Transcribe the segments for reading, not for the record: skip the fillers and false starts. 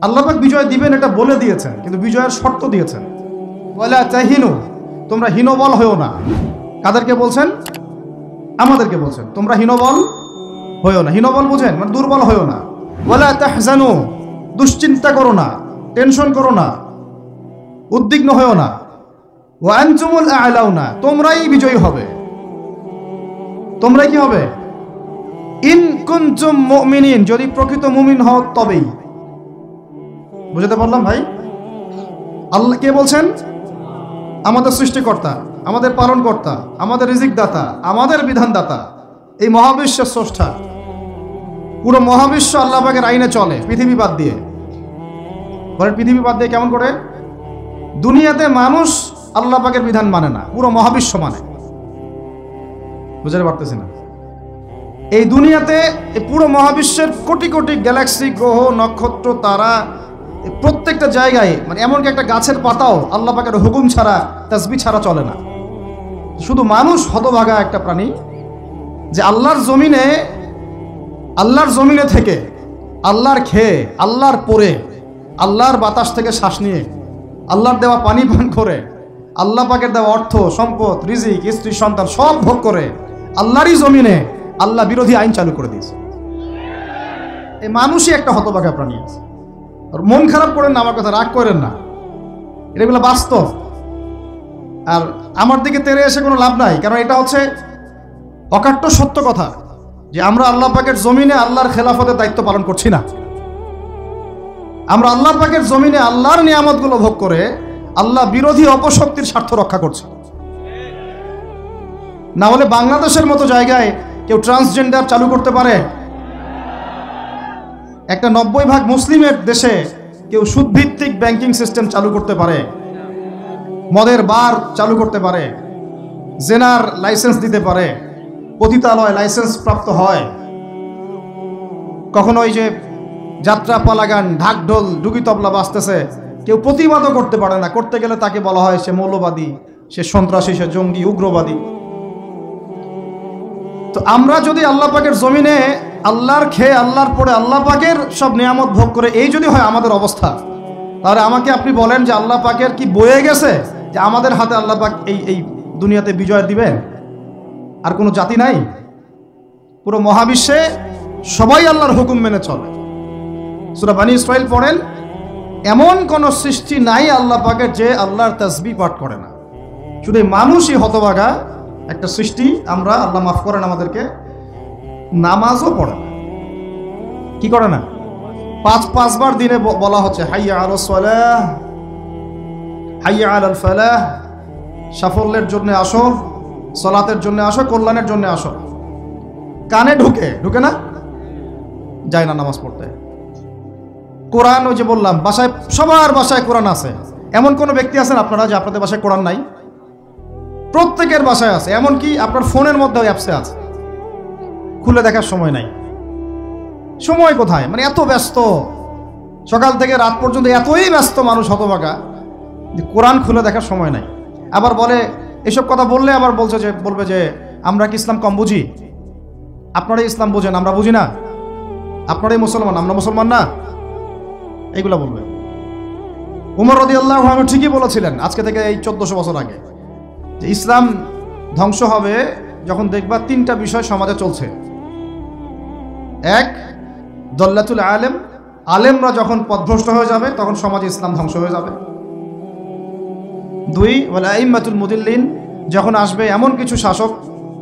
আল্লাহ পাক বিজয় দিবেন এটা বলে দিয়েছেন, কিন্তু বিজয়ের শর্ত দিয়েছেন, ওয়ালা তাহিনু, তোমরা হীনবল হয়েও না। কাদেরকে বলছেন? আমাদেরকে বলছেন তোমরা হীনবল হয়েও না। হীনবল বুঝেন মানে দুর্বল হয়েও না। ওয়ালা তাহজানু, দুশ্চিন্তা করো না, টেনশন করো না, উদ্বিগ্ন হয়েও না। ওয়া আনতুমুল আ'লাউনা, তোমরাই বিজয়ী হবে। তোমরাই কি হবে? ইন কুনতুম মুমিনিন, যদি প্রকৃত মুমিন হও তবেই। বুঝতে পারলাম ভাই? আল্লাহ কে বলছেন? আমাদের সৃষ্টিকর্তা, আমাদের পালনকর্তা, আমাদের রিজিক দাতা, আমাদের বিধানদাতা, এই মহাবিশ্বের স্রষ্টা। পুরো মহাবিশ্ব আল্লাহ পাকের আইনে চলে, পৃথিবী বাদ দিয়ে। বলেন পৃথিবী বাদ দিয়ে কেমন করে? দুনিয়াতে মানুষ আল্লাহ পাকের বিধান মানে না, পুরো মহাবিশ্ব মানে। বুঝতে পারতেছি না? এই দুনিয়াতে পুরো মহাবিশ্বের কোটি কোটি গ্যালাক্সি, গ্রহ, নক্ষত্র, তারা, প্রত্যেকটা জায়গায়, মানে এমনকি একটা গাছের পাতাও আল্লাহ পাকের হুকুম ছাড়া, তাসবিহ ছাড়া চলে না। শুধু মানুষ হতভাগা একটা প্রাণী, যে আল্লাহর জমিনে থেকে, আল্লাহর খেয়ে, আল্লাহর পরে, আল্লাহর বাতাস থেকে শ্বাস নিয়ে, আল্লাহর দেওয়া পানি পান করে, আল্লাহ পাকের দেওয়া অর্থ, সম্পদ, রিজিক, স্ত্রী, সন্তান সব ভোগ করে আল্লাহরই জমিনে আল্লাহ বিরোধী আইন চালু করে দিয়েছে। এই মানুষই একটা হতভাগা প্রাণী আছে। মন খারাপ করেন না, আমার কথা রাগ করেন না, এগুলো বাস্তব। আর আমার দিকে তেরে এসে কোনো লাভ নাই, কারণ এটা হচ্ছে অকাট্য সত্য কথা যে আমরা আল্লাহ পাকের জমিনে আল্লাহর খেলাফতের দায়িত্ব পালন করছি না। আমরা আল্লাহ পাকের জমিনে আল্লাহর নিয়ামতগুলো ভোগ করে আল্লাহ বিরোধী অপশক্তির স্বার্থ রক্ষা করছে। না হলে বাংলাদেশের মতো জায়গায় কেউ ট্রান্সজেন্ডার চালু করতে পারে? একটা 90% মুসলিমের দেশে কেউ সুদভিত্তিক ব্যাংকিং সিস্টেম চালু করতে পারে? মদের বার চালু করতে পারে? জেনার লাইসেন্স দিতে পারে? পতিতালয় লাইসেন্স প্রাপ্ত হয়? কখনো ওই যে যাত্রা, পালাগান, ঢাকঢোল, ডুগি তবলা বাজতেছে, কেউ প্রতিবাদও করতে পারে না। করতে গেলে তাকে বলা হয় সে মৌলবাদী, সে সন্ত্রাসী, সে জঙ্গি, উগ্রবাদী। তো আমরা যদি আল্লাহ পাকের জমিনে আল্লাহর খেয়ে, আল্লাহর পরে, আল্লাহ পাকের সব নিয়ামত ভোগ করে এই যদি হয় আমাদের অবস্থা, তাহলে আমাকে আপনি বলেন যে আল্লাহ পাকের কি বয়ে গেছে যে আমাদের হাতে আল্লাহ পাক এই দুনিয়াতে বিজয় দিবেন? আর কোনো জাতি নাই? পুরো মহাবিশ্বে সবাই আল্লাহর হুকুম মেনে চলে। সূরা বনী ইসরাঈল পড়েন, এমন কোন সৃষ্টি নাই আল্লাহ পাকের যে আল্লাহর তাসবিহ পাঠ করে না। শুধু মানুষই হতভাগা একটা সৃষ্টি। আমরা, আল্লাহ মাফ করেন আমাদেরকে, নামাজও পড়ে না। কি করে না? পাঁচবার দিনে বলা হচ্ছে হাইয়া আলাস সালাহ, হাইয়া আলাল ফালাহ, সাফল্যের জন্য আসো, সালাতের জন্য আসো, কল্যাণের জন্য আসো। কানে ঢুকে না, যায় না নামাজ পড়তে। কোরআন, ওই যে বললাম, বাসায়, সবার বাসায় কোরআন আছে। এমন কোন ব্যক্তি আছেন আপনারা যে আপনাদের বাসায় কোরআন নাই? প্রত্যেকের বাসায় আছে। এমনকি আপনার ফোনের মধ্যে অ্যাপসে আছে, খুলে দেখার সময় নাই। সময় কোথায়? মানে এত ব্যস্ত, সকাল থেকে রাত পর্যন্ত এতই ব্যস্ত মানুষ হতভাগা যে কোরআন খুলে দেখার সময় নাই। আবার বলে, এসব কথা বললে আবার বলবে যে আমরা কি ইসলাম কম বুঝি? আপনারাই ইসলাম বোঝেন, আমরা বুঝি না। আপনারাই মুসলমান, আমরা মুসলমান না, এইগুলা বলবে। উমর রাদিয়াল্লাহু আনহু ঠিকই বলেছিলেন আজকে থেকে এই 1400 বছর আগে, যে ইসলাম ধ্বংস হবে যখন দেখবা 3টা বিষয় সমাজে চলছে। 1, দল্লাতুল আলেম, আলেমরা যখন পথভ্রষ্ট হয়ে যাবে তখন সমাজে ইসলাম ধ্বংস হয়ে যাবে। 2, ওয়াল আইম্মাতুল মুদিল্লিন, যখন আসবে এমন কিছু শাসক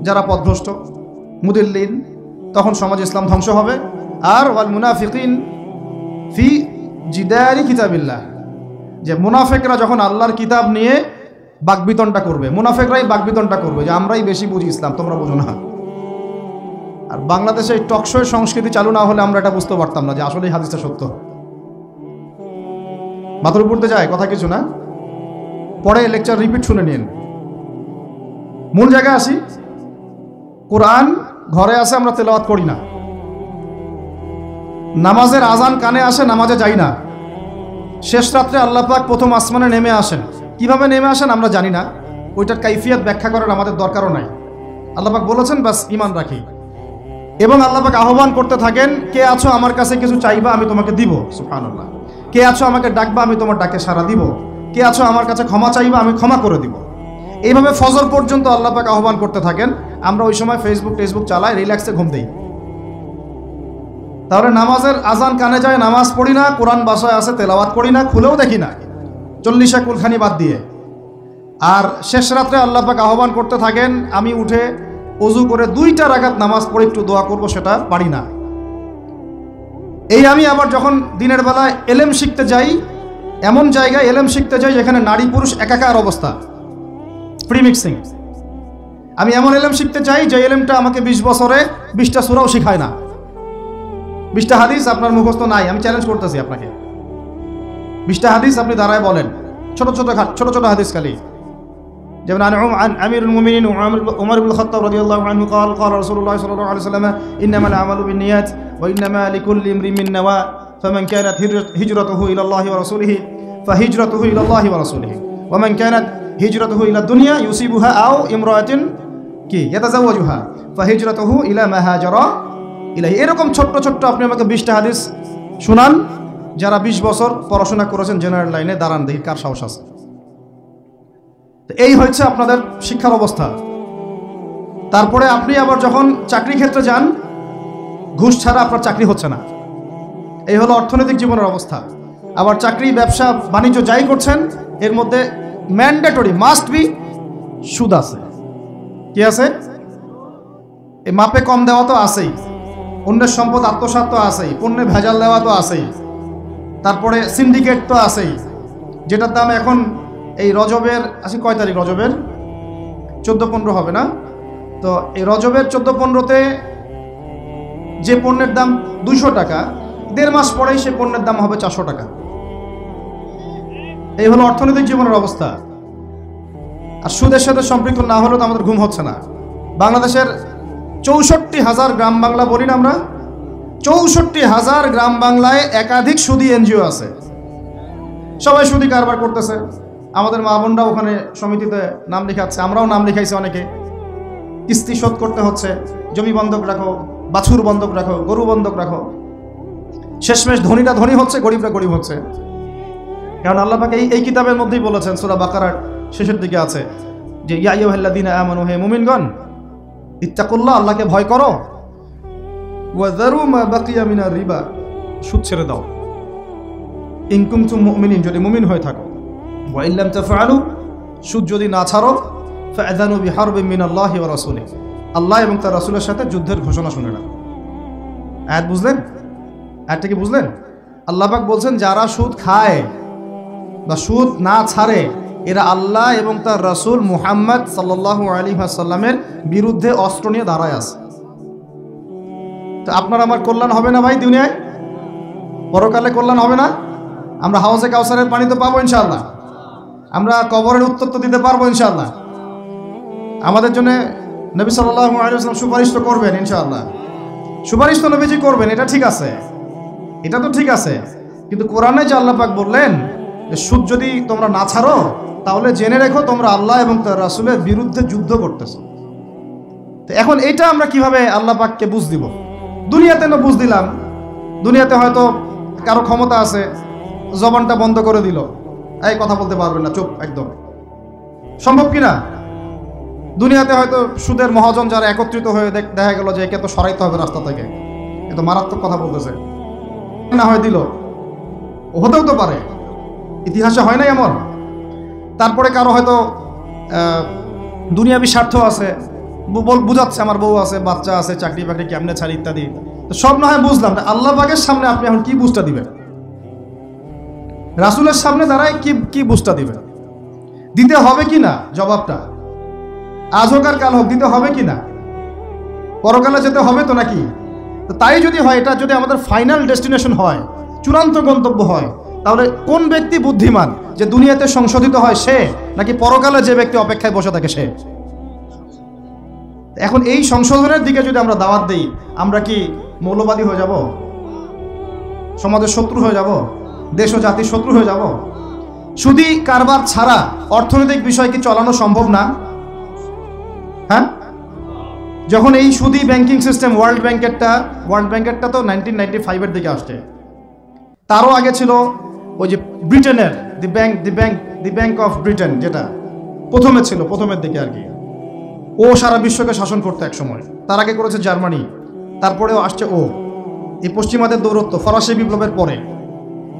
যারা পথভ্রষ্ট, মুদিল্লিন, তখন সমাজে ইসলাম ধ্বংস হবে। আর ওয়াল মুনাফিকিন ফি জিদারি কিতাবিল্লাহ, যে মুনাফিকরা যখন আল্লাহর কিতাব নিয়ে বাকবিতনটা করবে, মুনাফিকরাই বাকবিতনটা করবে যে আমরাই বেশি বুঝি ইসলাম, তোমরা বুঝো না। আর বাংলাদেশে এই টকশোর সংস্কৃতি চালু না হলে আমরা এটা বুঝতে পারতাম না যে আসলে এই হাদিসটা সত্য। মাথার উপর দিয়ে যায় কথা কিছু না, পরে লেকচার রিপিট শুনে নিন। মূল জায়গায় আসি। কোরআন ঘরে আসে, আমরা তেলাওয়াত করি না। নামাজের আজান কানে আসে, নামাজে যাই না। শেষ রাত্রে আল্লাহ পাক প্রথম আসমানে নেমে আসেন। কিভাবে নেমে আসেন আমরা জানি না, ওইটার কাইফিয়াত ব্যাখ্যা করার আমাদের দরকারও নাই। আল্লাহ পাক বলেছেন, বাস ইমান রাখি। এবং আল্লাহ পাক আহ্বান করতে থাকেন, কে আছো আমার কাছে কিছু চাইবা আমি তোমাকে দিব, সুবহানাল্লাহ। কে আছো আমাকে ডাকবা আমি তোমার ডাকে সাড়া দিব, কে আছো আমার কাছে ক্ষমা চাইবা আমি ক্ষমা করে দিব। এইভাবে ফজর পর্যন্ত আল্লাহ পাক আহ্বান করতে থাকেন। আমরা ওই সময় ফেসবুক চালাই, রিল্যাক্সে ঘুম দেই। তাহলে নামাজের আজান কানে যায়, নামাজ পড়ি না, কোরআন বাসায় আছে তেলাওয়াত করি না, খুলেও দেখি না, 40 কুলখানি বাদ দিয়ে। আর শেষ রাত্রে আল্লাহ পাক আহ্বান করতে থাকেন, আমি উঠে ওযু করে 2টা রাকাত নামাজ পড়ে একটু দোয়া করব, সেটা পারি না। এই আমি আবার যখন দিনের বেলায় এলেম শিখতে যাই, এমন জায়গায় এলেম শিখতে যাই যেখানে নারী পুরুষ একাকার অবস্থা, প্রিমিক্সিং। আমি এমন এলেম শিখতে চাই যে এলেমটা আমাকে 20 বছরে 20টা সূরাও শিখায় না, 20টা হাদিস আপনার মুখস্থ নাই। আমি চ্যালেঞ্জ করতেছি আপনাকে, 20টা হাদিস আপনি দাঁড়ায় বলেন, ছোট ছোট হাদিস খালি। যেমন আমিরুল মুমিনিন উমর ইবনে খাত্তাব রাদিয়াল্লাহু আনহু قال قال رسول الله صلى الله عليه وسلم انما الاعمال بالنيات وانما لكل امرئ ما نوى فمن كانت هجرته الى الله ورسوله فهجرته الى الله ورسوله ومن كانت هجرته الى الدنيا يصيبها او امرأة يتزوجها فهجرته الى ما هاجر ইলাহি। এরকম ছোট্ট ছোট্ট আপনি আমাকে 20টা হাদিস শুনান, যারা 20 বছর পড়াশোনা করেছেন জেনারেল লাইনে, দাঁড়ান দেখি কার সাহস আছে। এই হচ্ছে আপনাদের শিক্ষার অবস্থা। তারপরে আপনি আবার যখন চাকরি ক্ষেত্রে যান, ঘুষ ছাড়া আপনার চাকরি হচ্ছে না। এই হলো অর্থনৈতিক জীবনের অবস্থা। আবার চাকরি, ব্যবসা, বাণিজ্য যাই করছেন, এর মধ্যে ম্যান্ডেটরি মাস্ট বি সুদ আছে। কি আছে? এই মাপে কম দেওয়া তো আছেই, অন্যের সম্পদ আত্মসাৎ তো আছেই, পণ্যে ভেজাল দেওয়া তো আছেই, তারপরে সিন্ডিকেট তো আছেই, যেটার দাম এখন এই রজবের আজকে কয় তারিখ? রজবের 14-15 হবে না? তো এই রজবের 14-15তে যে পণ্যের দাম 200 টাকা, 1.5 মাস পরেই সে পণ্যের দাম হবে 400 টাকা। এই হলো অর্থনৈতিক জীবনের অবস্থা। আর সুদের সাথে সম্পৃক্ত না হলেও তো আমাদের ঘুম হচ্ছে না। বাংলাদেশের 64,000 গ্রাম বাংলা বলি না আমরা, 64,000 গ্রাম বাংলায় একাধিক সুদী এনজিও আছে, সবাই সুদী কারবার করতেছে। আমাদের মা বোনরা ওখানে সমিতিতে নাম লেখাচ্ছে, আমরাও নাম লিখাইছি অনেকে। কিস্তি শোধ করতে হচ্ছে, জমি বন্ধক রাখো, বাছুর বন্ধক রাখো, গরু বন্ধক রাখো। শেষমেশ ধনীরা ধনী হচ্ছে, গরিবরা গরিব হচ্ছে। কারণ আল্লাহ পাক এই কিতাবের মধ্যেই বলেছেন, সূরা বাকারার শেষের দিকে আছে যে ইয়া আইয়ুহাল্লাযীনা আমানু, হে মুমিনগণ, ইত্তাকুল্লাহ, আল্লাহকে ভয় করো, ওয়া যারু মা বাকিয়া মিনার রিবা, সুদ ছেড়ে দাও, ইন কুনতুম মুমিনিন, যদি মুমিন হয়ে থাকো, ওয়া ইল্লাম তাফআলু, সুদ যদি না ছাড়ো, ফাআযানু বিহারবিন মিনাল্লাহি ওয়া রাসূলিহি, আল্লাহ এবং তার রাসূলের সাথে যুদ্ধের ঘোষণা শুনে নাও। আয়াত বুঝলেন? আয়াতটা কি বুঝলেন? আল্লাহ পাক বলছেন যারা সুদ খায় বা সুদ না ছাড়ে, এরা আল্লাহ এবং তার রাসূল মুহাম্মদ সাল্লাল্লাহু আলাইহি ওয়াসাল্লামের বিরুদ্ধে অস্ত্র নিয়ে দাঁড়ায় আছে। তো আপনার আমার কল্যাণ হবে না ভাই? দুনিয়ায় পরকালে কল্যাণ হবে না? আমরা হাউজে কাউসারের পানি তো পাবো ইনশাআল্লাহ, আমরা কবরের উত্তর তো দিতে পারবো ইনশাআল্লাহ। আমাদের জন্য নবী সাল্লাল্লাহু আলাইহি ওয়াসাল্লাম সুপারিশ তো করবেন ইনশাআল্লাহ, সুপারিশ তো নবীজি করবেন, এটা ঠিক আছে, এটা তো ঠিক আছে। কিন্তু কোরআনে যে আল্লাহ পাক বললেন যে সুদ যদি তোমরা না ছাড়ো, তাহলে জেনে রেখো তোমরা আল্লাহ এবং তার রাসূলের বিরুদ্ধে যুদ্ধ করতেছো। তো এখন এটা আমরা কিভাবে আল্লাহ পাককে বুঝ দিব? দুনিয়াতে না বুঝ দিলাম, দুনিয়াতে হয়তো কারো ক্ষমতা আছে, জবানটা বন্ধ করে দিল, এই কথা বলতে পারবেন না, চুপ একদম, সম্ভব কিনা? দুনিয়াতে হয়তো সুদের মহাজন যারা একত্রিত হয়ে দেখা গেল যে একে তো সরাইতে হবে রাস্তা থেকে, এ তো মারাত্মক কথা বলতেছে, না হয় দিল, হতেও তো পারে, ইতিহাসে হয় নাই এমন। তারপরে কারো হয়তো দুনিয়াবি স্বার্থ আছে, বুঝাচ্ছে আমার বউ আছে, বাচ্চা আছে, চাকরি বাকরি কেমনে ছাড়ি ইত্যাদি। তো সব না হয় বুঝলাম না, আল্লাহ পাকের সামনে আপনি এখন কি বুঝটা দিবেন? রাসূলের সামনে দাঁড়ায় কি বুঝটা দিবেন? দিতে হবে কি না জবাবটা? আজ হোক আর কাল হোক দিতে হবে কি না? পরকালে যেতে হবে তো নাকি? তো তাই যদি হয়, এটা যদি আমাদের ফাইনাল ডেস্টিনেশন হয়, চূড়ান্ত গন্তব্য হয়, তাহলে কোন ব্যক্তি বুদ্ধিমান, যে দুনিয়াতে সংশোধিত হয় সে, নাকি পরকালে যে ব্যক্তি অপেক্ষায় বসে থাকে সে? এখন এই সংশোধনের দিকে যদি আমরা দাওয়াত দেই, আমরা কি মৌলবাদী হয়ে যাব? সমাজের শত্রু হয়ে যাব? দেশ ও জাতির শত্রু হয়ে যাব? সুদী কারবার ছাড়া অর্থনৈতিক বিষয় কি চালানো সম্ভব না? হ্যাঁ, যখন এই সুদী ব্যাংকিং সিস্টেম ওয়ার্ল্ড ব্যাংকেরটা তো 1995-এর দিকে আসছে, তারও আগে ছিল ওই যে ব্রিটেনের দি ব্যাংক অফ ব্রিটেন, যেটা প্রথমে ছিল, প্রথমের দিকে আর কি। ও সারা বিশ্বকে শাসন করতো এক সময়। তার আগে করেছে জার্মানি, তারপরেও আসছে ও। এই পশ্চিমাদের দৌরত্ব ফরাসি বিপ্লবের পরে।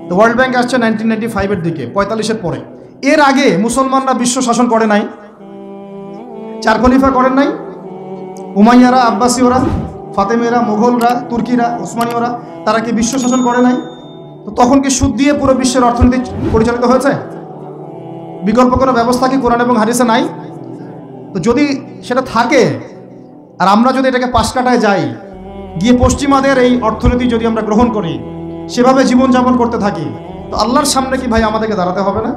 তো ওয়ার্ল্ড ব্যাংক আসছে 1995-এর দিকে, 45-এর পরে। এর আগে মুসলমানরা বিশ্ব শাসন করে নাই? 4 খলিফা করেন নাই? উমাইয়ারা, আব্বাসীয়রা, ফাতেমেরা, মোগলরা, তুর্কিরা, ওসমানীয়রা, তারা কি বিশ্ব শাসন করে নাই? তো তখন কি সুদ দিয়ে পুরো বিশ্বের অর্থনীতি পরিচালিত হয়েছে? বিকল্প কোনো ব্যবস্থা কি কোরআন এবং হাদিসে নাই? তো যদি সেটা থাকে, আর আমরা যদি এটাকে পাশ কাটায় যাই, গিয়ে পশ্চিমাদের এই অর্থনীতি যদি আমরা গ্রহণ করি, সেভাবে জীবনযাপন করতে থাকি, তো আল্লাহর সামনে কি ভাই আমাদেরকে দাঁড়াতে হবে না?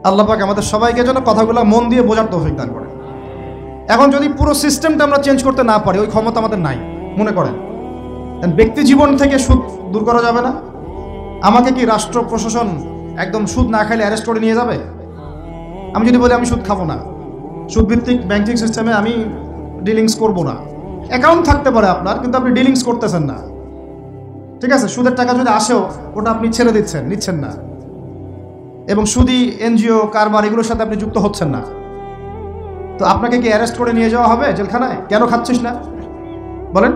আল্লাহ পাক আমাদের সবাইকে যেন কথাগুলো মন দিয়ে বোঝার তৌফিক দান করে। এখন যদি পুরো সিস্টেমটা আমরা চেঞ্জ করতে না পারি, ওই ক্ষমতা আমাদের নাই মনে করেন, ব্যক্তি জীবন থেকে সুদ দূর করা যাবে না? আমাকে কি রাষ্ট্র প্রশাসন একদম সুদ না খাইলে অ্যারেস্ট করে নিয়ে যাবে? আমি যদি বলি আমি সুদ খাবো না, সুদভিত্তিক ব্যাংকিং সিস্টেমে আমি ডিলিংস করব না, অ্যাকাউন্ট থাকতে পারে আপনার, কিন্তু আপনি ডিলিংস করতেছেন না, ঠিক আছে? সুদের টাকা যদি আসেও ওটা আপনি ছেড়ে নিচ্ছেন না, এবং সুদি এনজিও কারবার এগুলোর সাথে আপনি যুক্ত হচ্ছেন না, তো আপনাকে কি অ্যারেস্ট করে নিয়ে যাওয়া হবে জেলখানায়? কেন খাচ্ছিস না বলেন,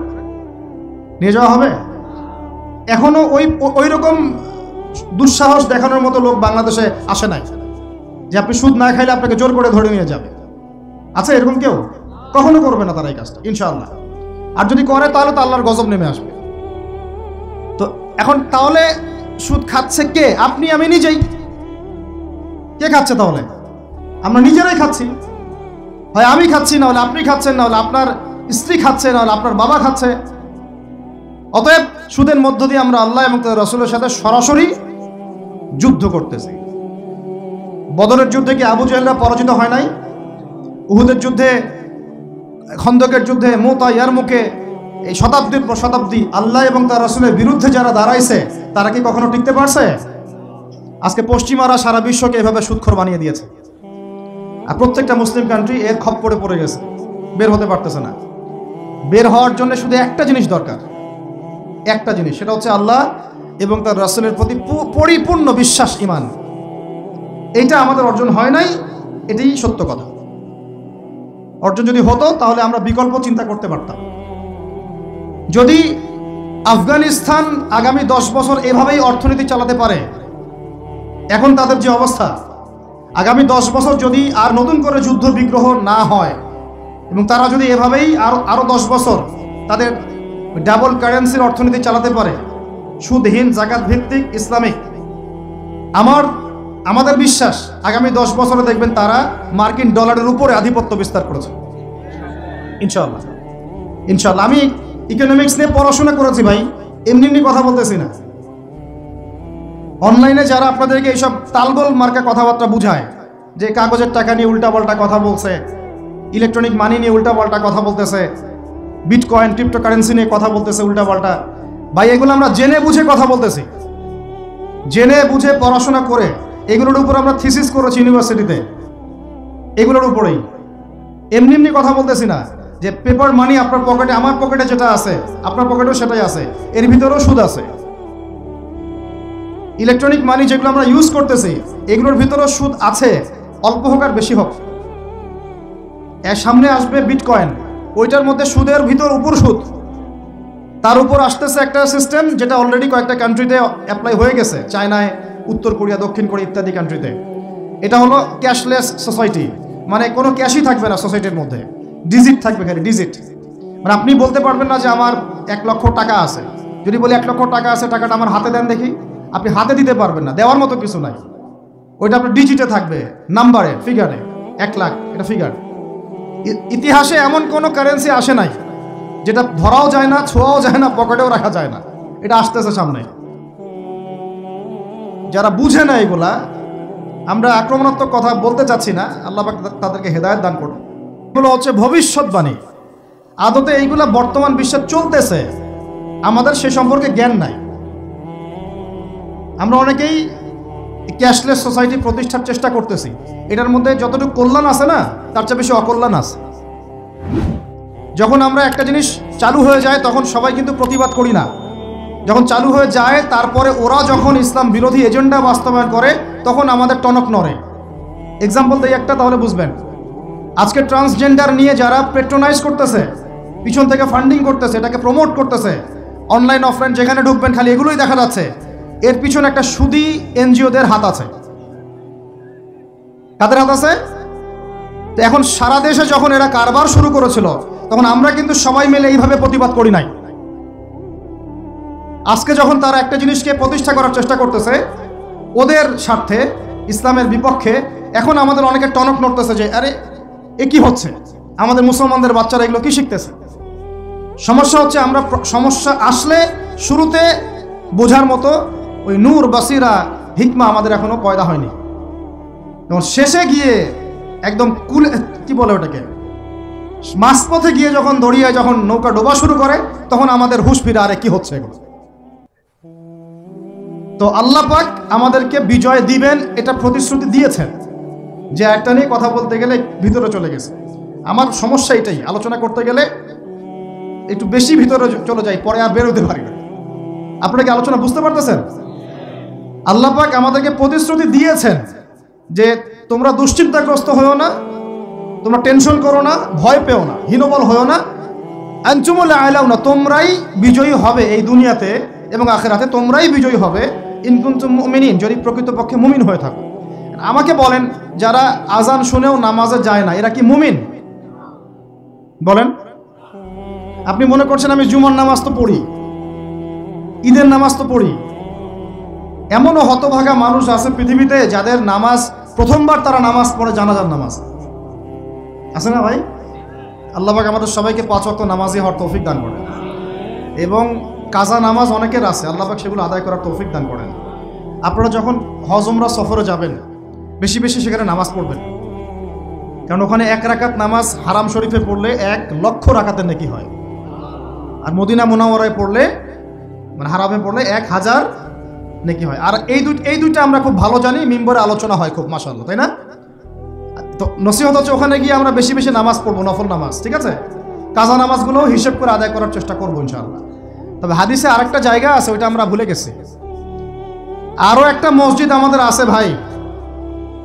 নিয়ে যাওয়া হবে? এখনো ওই রকম দুঃসাহস দেখানোর মতো লোক বাংলাদেশে আসে নাই যে আপনি সুদ না খাইলে আপনাকে জোর করে ধরে নিয়ে যাবে। আছে এরকম কেউ? কখনো করবে না তারা এই কাজটা, ইনশাআল্লাহ। আর যদি করে তাহলে তো আল্লাহর গজব নেমে আসবে। তো এখন তাহলে সুদ খাচ্ছে কে? আপনি, আমি নিজেই। কে খাচ্ছে তাহলে? আমরা নিজেরাই খাচ্ছি। হয় আমি খাচ্ছি, না হলে আপনি খাচ্ছেন, না হলে আপনার স্ত্রী খাচ্ছে, না হলে আপনার বাবা খাচ্ছে। অতএব সুদের মধ্য দিয়ে আমরা আল্লাহ এবং তার রাসূলের সাথে সরাসরি যুদ্ধ করতেছি। বদরের যুদ্ধে কি আবু জাহেলরা পরাজিত হয় নাই? উহুদের যুদ্ধে, খন্দকের যুদ্ধে, মুতা, ইয়ারমুকে, এই শতাব্দীর পর শতাব্দী আল্লাহ এবং তার রাসূলের বিরুদ্ধে যারা দাঁড়াইছে, তারা কি কখনো টিকতে পারছে? আজকে পশ্চিমারা সারা বিশ্বকে এভাবে সুদখোর বানিয়ে দিয়েছে, আর প্রত্যেকটা মুসলিম কান্ট্রি এর খপ্পরে পড়ে গেছে, বের হতে পারতেছে না। বের হওয়ার জন্য শুধু একটা জিনিস দরকার, একটা জিনিস, সেটা হচ্ছে আল্লাহ এবং তার রাসূলের প্রতি পরিপূর্ণ বিশ্বাস, ঈমান। এইটা আমাদের অর্জন হয় নাই, এটাই সত্য কথা। অর্জন যদি হতো তাহলে আমরা বিকল্প চিন্তা করতে পারতাম। যদি আফগানিস্তান আগামী 10 বছর এভাবেই অর্থনীতি চালাতে পারে, এখন তাদের যে অবস্থা, আগামী 10 বছর যদি আর নতুন করে যুদ্ধ বিগ্রহ না হয়, এবং তারা যদি এভাবেই আরো 10 বছর তাদের ডাবল কারেন্সির অর্থনীতি চালাতে পারে, সুদহীন, জাকাত ভিত্তিক, ইসলামিক, আমাদের বিশ্বাস আগামী 10 বছরে দেখবেন তারা মার্কিন ডলারের উপরে আধিপত্য বিস্তার করেছে, ইনশাআল্লাহ। ইনশাআল্লাহ। আমি ইকোনমিক্স নিয়ে পড়াশোনা করেছি ভাই, এমনি কথা বলতেছি না। অনলাইনে যারা আপনাদেরকে এইসব তালগোল মার্কা কথাবার্তা বুঝায়, যে কাগজের টাকা নিয়ে উল্টাপাল্টা কথা বলছে, ইলেকট্রনিক মানি নিয়ে উল্টাপাল্টা কথা বলতেছে, বিটকয়েন, ক্রিপ্টোকারেন্সি নিয়ে কথা বলতেছে উল্টাপাল্টা, ভাই এগুলো আমরা জেনে বুঝে কথা বলতেছি, জেনে বুঝে পড়াশোনা করে। এগুলোর উপর আমরা থিসিস করেছি ইউনিভার্সিটিতে, এগুলোর উপরেই। এমনি কথা বলতেছি না যে পেপার মানি আপনার পকেটে, আমার পকেটে যেটা আছে আপনার পকেটেও সেটাই আছে, এর ভিতরেও সুদ আছে। ইলেকট্রনিক মানি যেগুলো আমরা ইউজ করতেছি, এগুলোর ভিতরেও সুদ আছে, অল্প হোক আর বেশি হোক। এর সামনে আসবে বিটকয়েন, ওইটার মধ্যে সুদের ভিতর উপর সুদ, তার উপর আসতেছে একটা সিস্টেম যেটা অলরেডি কয়েকটা কান্ট্রিতে অ্যাপ্লাই হয়ে গেছে, চায়নায়, উত্তর কোরিয়া, দক্ষিণ কোরিয়া ইত্যাদি কান্ট্রিতে। এটা হলো ক্যাশলেস সোসাইটি, মানে কোনো ক্যাশই থাকবে না সোসাইটির মধ্যে, ডিজিট থাকবে, খালি ডিজিট। মানে আপনি বলতে পারবেন না যে আমার 1 লক্ষ টাকা আছে, যদি বলি 1 লক্ষ টাকা আছে, টাকাটা আমার হাতে দেন দেখি, আপনি হাতে দিতে পারবেন না, দেওয়ার মতো কিছু নাই। ওইটা আপনার ডিজিটে থাকবে, নাম্বারে, ফিগারে, 1 লাখ, এটা ফিগার। ইতিহাসে এমন কোনো কারেন্সি আসে নাই যেটা ধরাও যায় না, ছোঁয়াও যায় না, পকেটেও রাখা যায় না। এটা আসতেছে সামনে। যারা বুঝে না এগুলা, আমরা আক্রমণাত্মক কথা বলতে চাচ্ছি না, আল্লাহ পাক তাদেরকে হেদায়েত দান করুন। এগুলো হচ্ছে ভবিষ্যৎবাণী, আদতে এইগুলা বর্তমান বিশ্বে চলতেছে, আমাদের সে সম্পর্কে জ্ঞান নাই। আমরা অনেকেই ক্যাশলেস সোসাইটি প্রতিষ্ঠার চেষ্টা করতেছি, এটার মধ্যে যতটুকু কল্যাণ আছে না, তার চেয়ে বেশি অকল্যাণ আছে। যখন আমরা একটা জিনিস চালু হয়ে যায় তখন সবাই কিন্তু প্রতিবাদ করি না, যখন চালু হয়ে যায় তারপরে ওরা যখন ইসলাম বিরোধী এজেন্ডা বাস্তবায়ন করে তখন আমাদের টনক নড়ে। এক্সাম্পল দিই একটা, তাহলে বুঝবেন। আজকে ট্রান্সজেন্ডার নিয়ে যারা পেট্রোনাইজ করতেছে, পিছন থেকে ফান্ডিং করতেছে, এটাকে প্রমোট করতেছে, অনলাইন অফলাইন যেখানে ঢুকবেন খালি এগুলোই দেখা যাচ্ছে, এর পিছনে একটা সুদী এনজিওদের হাত আছে। কাদের হাত আছে? তো এখন সারা দেশে যখন এরা কারবার শুরু করেছিল তখন আমরা কিন্তু সবাই মিলে এইভাবে প্রতিবাদ করি নাই। আজকে যখন তারা একটা জিনিসকে প্রতিষ্ঠা করার চেষ্টা করতেছে ওদের স্বার্থে, ইসলামের বিপক্ষে, এখন আমাদের অনেকে টনক নড়তেছে যে আরে এ কি হচ্ছে, আমাদের মুসলমানদের বাচ্চারা এগুলো কি শিখতেছে। সমস্যা হচ্ছে আমরা সমস্যা আসলে শুরুতে বোঝার মতো ওই নূর, বাসিরা, হিকমা আমাদের এখনো পয়দা হয়নি। এবং শেষে গিয়ে একদম কুলে, কি বলে ওটাকে, মাঝপথে গিয়ে যখন দড়িয়ে যখন নৌকা ডোবা শুরু করে তখন আমাদের হুঁশ ফিরে, আরে কি হচ্ছে এগুলো। তো আল্লাহ পাক আমাদেরকে বিজয় দিবেন এটা প্রতিশ্রুতি দিয়েছেন। যে একটা নিয়ে কথা বলতে গেলে ভিতরে চলে গেছে, আমার সমস্যা এটাই, আলোচনা করতে গেলে একটু বেশি ভিতরে চলে যাই, পরে আর বেরোতে পারি না। আপনারা কি আলোচনা বুঝতে পারতেছেন? আল্লাহ পাক আমাদেরকে প্রতিশ্রুতি দিয়েছেন যে তোমরা দুশ্চিন্তাগ্রস্ত হয়েও না, তোমরা টেনশন করো না, ভয় পেও না, হীনবল হয়েও না, আনতুমুল আ'লাউনা, তোমরাই বিজয়ী হবে এই দুনিয়াতে এবং আখিরাতে, তোমরাই বিজয়ী হবে ইন কুনতুম মুমিনিন, যদি প্রকৃতপক্ষে মুমিন হয়ে থাকো। আমাকে বলেন, যারা আজান শুনেও নামাজে যায় না এরা কি মুমিন? বলেন। আপনি মনে করছেন আমি জুমার নামাজ তো পড়ি, ঈদের নামাজ তো পড়ি। এমনও হতভাগা মানুষ আছে পৃথিবীতে যাদের নামাজ প্রথমবার তারা নামাজ পড়ে জানাজার নামাজ, আছে না ভাই? আল্লাহ পাক আমাদের সবাইকে 5 ওয়াক্ত নামাজি হওয়ার তৌফিক দান করেন, এবং কাজা নামাজ অনেকের আছে, আল্লাহ পাক সেগুলো আদায় করার তৌফিক দান করেন। আপনারা যখন হজ উমরা সফরে যাবেন বেশি বেশি সেখানে নামাজ পড়বেন, কারণ ওখানে 1 রাকাত নামাজ হারাম শরীফে পড়লে 1 লক্ষ রাকাতের নেকি হয়, আর মদিনা মুনাওয়ারায় পড়লে, মানে হারামে পড়লে 1000 নেকি হয়। আর এই দুইটা আমরা খুব ভালো জানি, মিম্বরে আলোচনা হয় খুব, মাশাআল্লাহ, তাই না? তো নসিহত হচ্ছে ওখানে গিয়ে আমরা বেশি বেশি নামাজ পড়বো, নফল নামাজ, ঠিক আছে? কাজা নামাজগুলো হিসেব করে আদায় করার চেষ্টা করবো ইনশাআল্লাহ। তবে হাদিসে আরেকটা জায়গা আছে, ওইটা আমরা ভুলে গেছি। আরও একটা মসজিদ আমাদের আছে ভাই,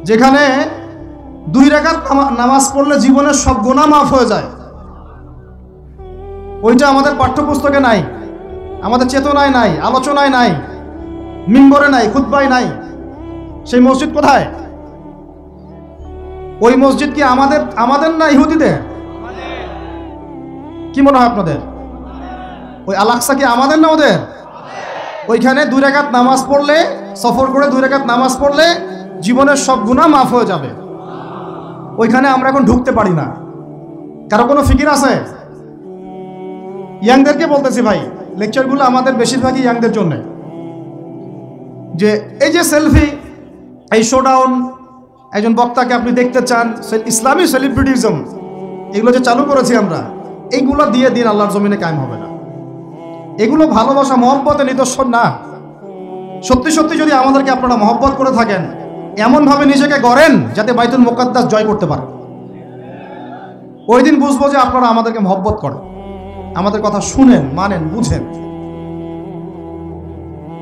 যেখানে 2 রাকাত নামাজ পড়লে জীবনের সব গুনাহ মাফ হয়ে যায়। ওইটা আমাদের পাঠ্যপুস্তকে নাই, আমাদের চেতনায় নাই, আলোচনায় নাই, মিম্বরে নাই, খুতবায় নাই। সেই মসজিদ কোথায়? ওই মসজিদ কি আমাদের না ইহুদিদের? কি মনে হয় আপনাদের? ওই আল আকসা কি আমাদের না ওদের? ওইখানে 2 রাকাত নামাজ পড়লে, সফর করে 2 রাকাত নামাজ পড়লে জীবনের সব গুনাহ মাফ হয়ে যাবে। ওইখানে আমরা এখন ঢুকতে পারি না। কারো কোনো ফিকির আছে? ইয়াংদেরকে বলতেছি ভাই, লেকচারগুলো আমাদের বেশিরভাগই ইয়াংদের জন্য। যে এই যে সেলফি, এই শোডাউন, একজন বক্তাকে আপনি দেখতে চান, ইসলামী সেলিব্রিটিজম, এগুলো যে চালু করেছি আমরা, এইগুলো দিয়ে দিন আল্লাহর জমিনে কায়েম হবে না। এগুলো ভালোবাসা মহব্বতের নিদর্শন না। সত্যি সত্যি যদি আমাদেরকে আপনারা মহব্বত করে থাকেন, এমনভাবে নিজেকে গড়েন যাতে বাইতুল মুকাদ্দাস জয় করতে পারেন। ওই দিন বুঝবো যে আপনারা আমাদেরকে মহব্বত করেন, আমাদের কথা শুনেন, মানেন, বুঝেন।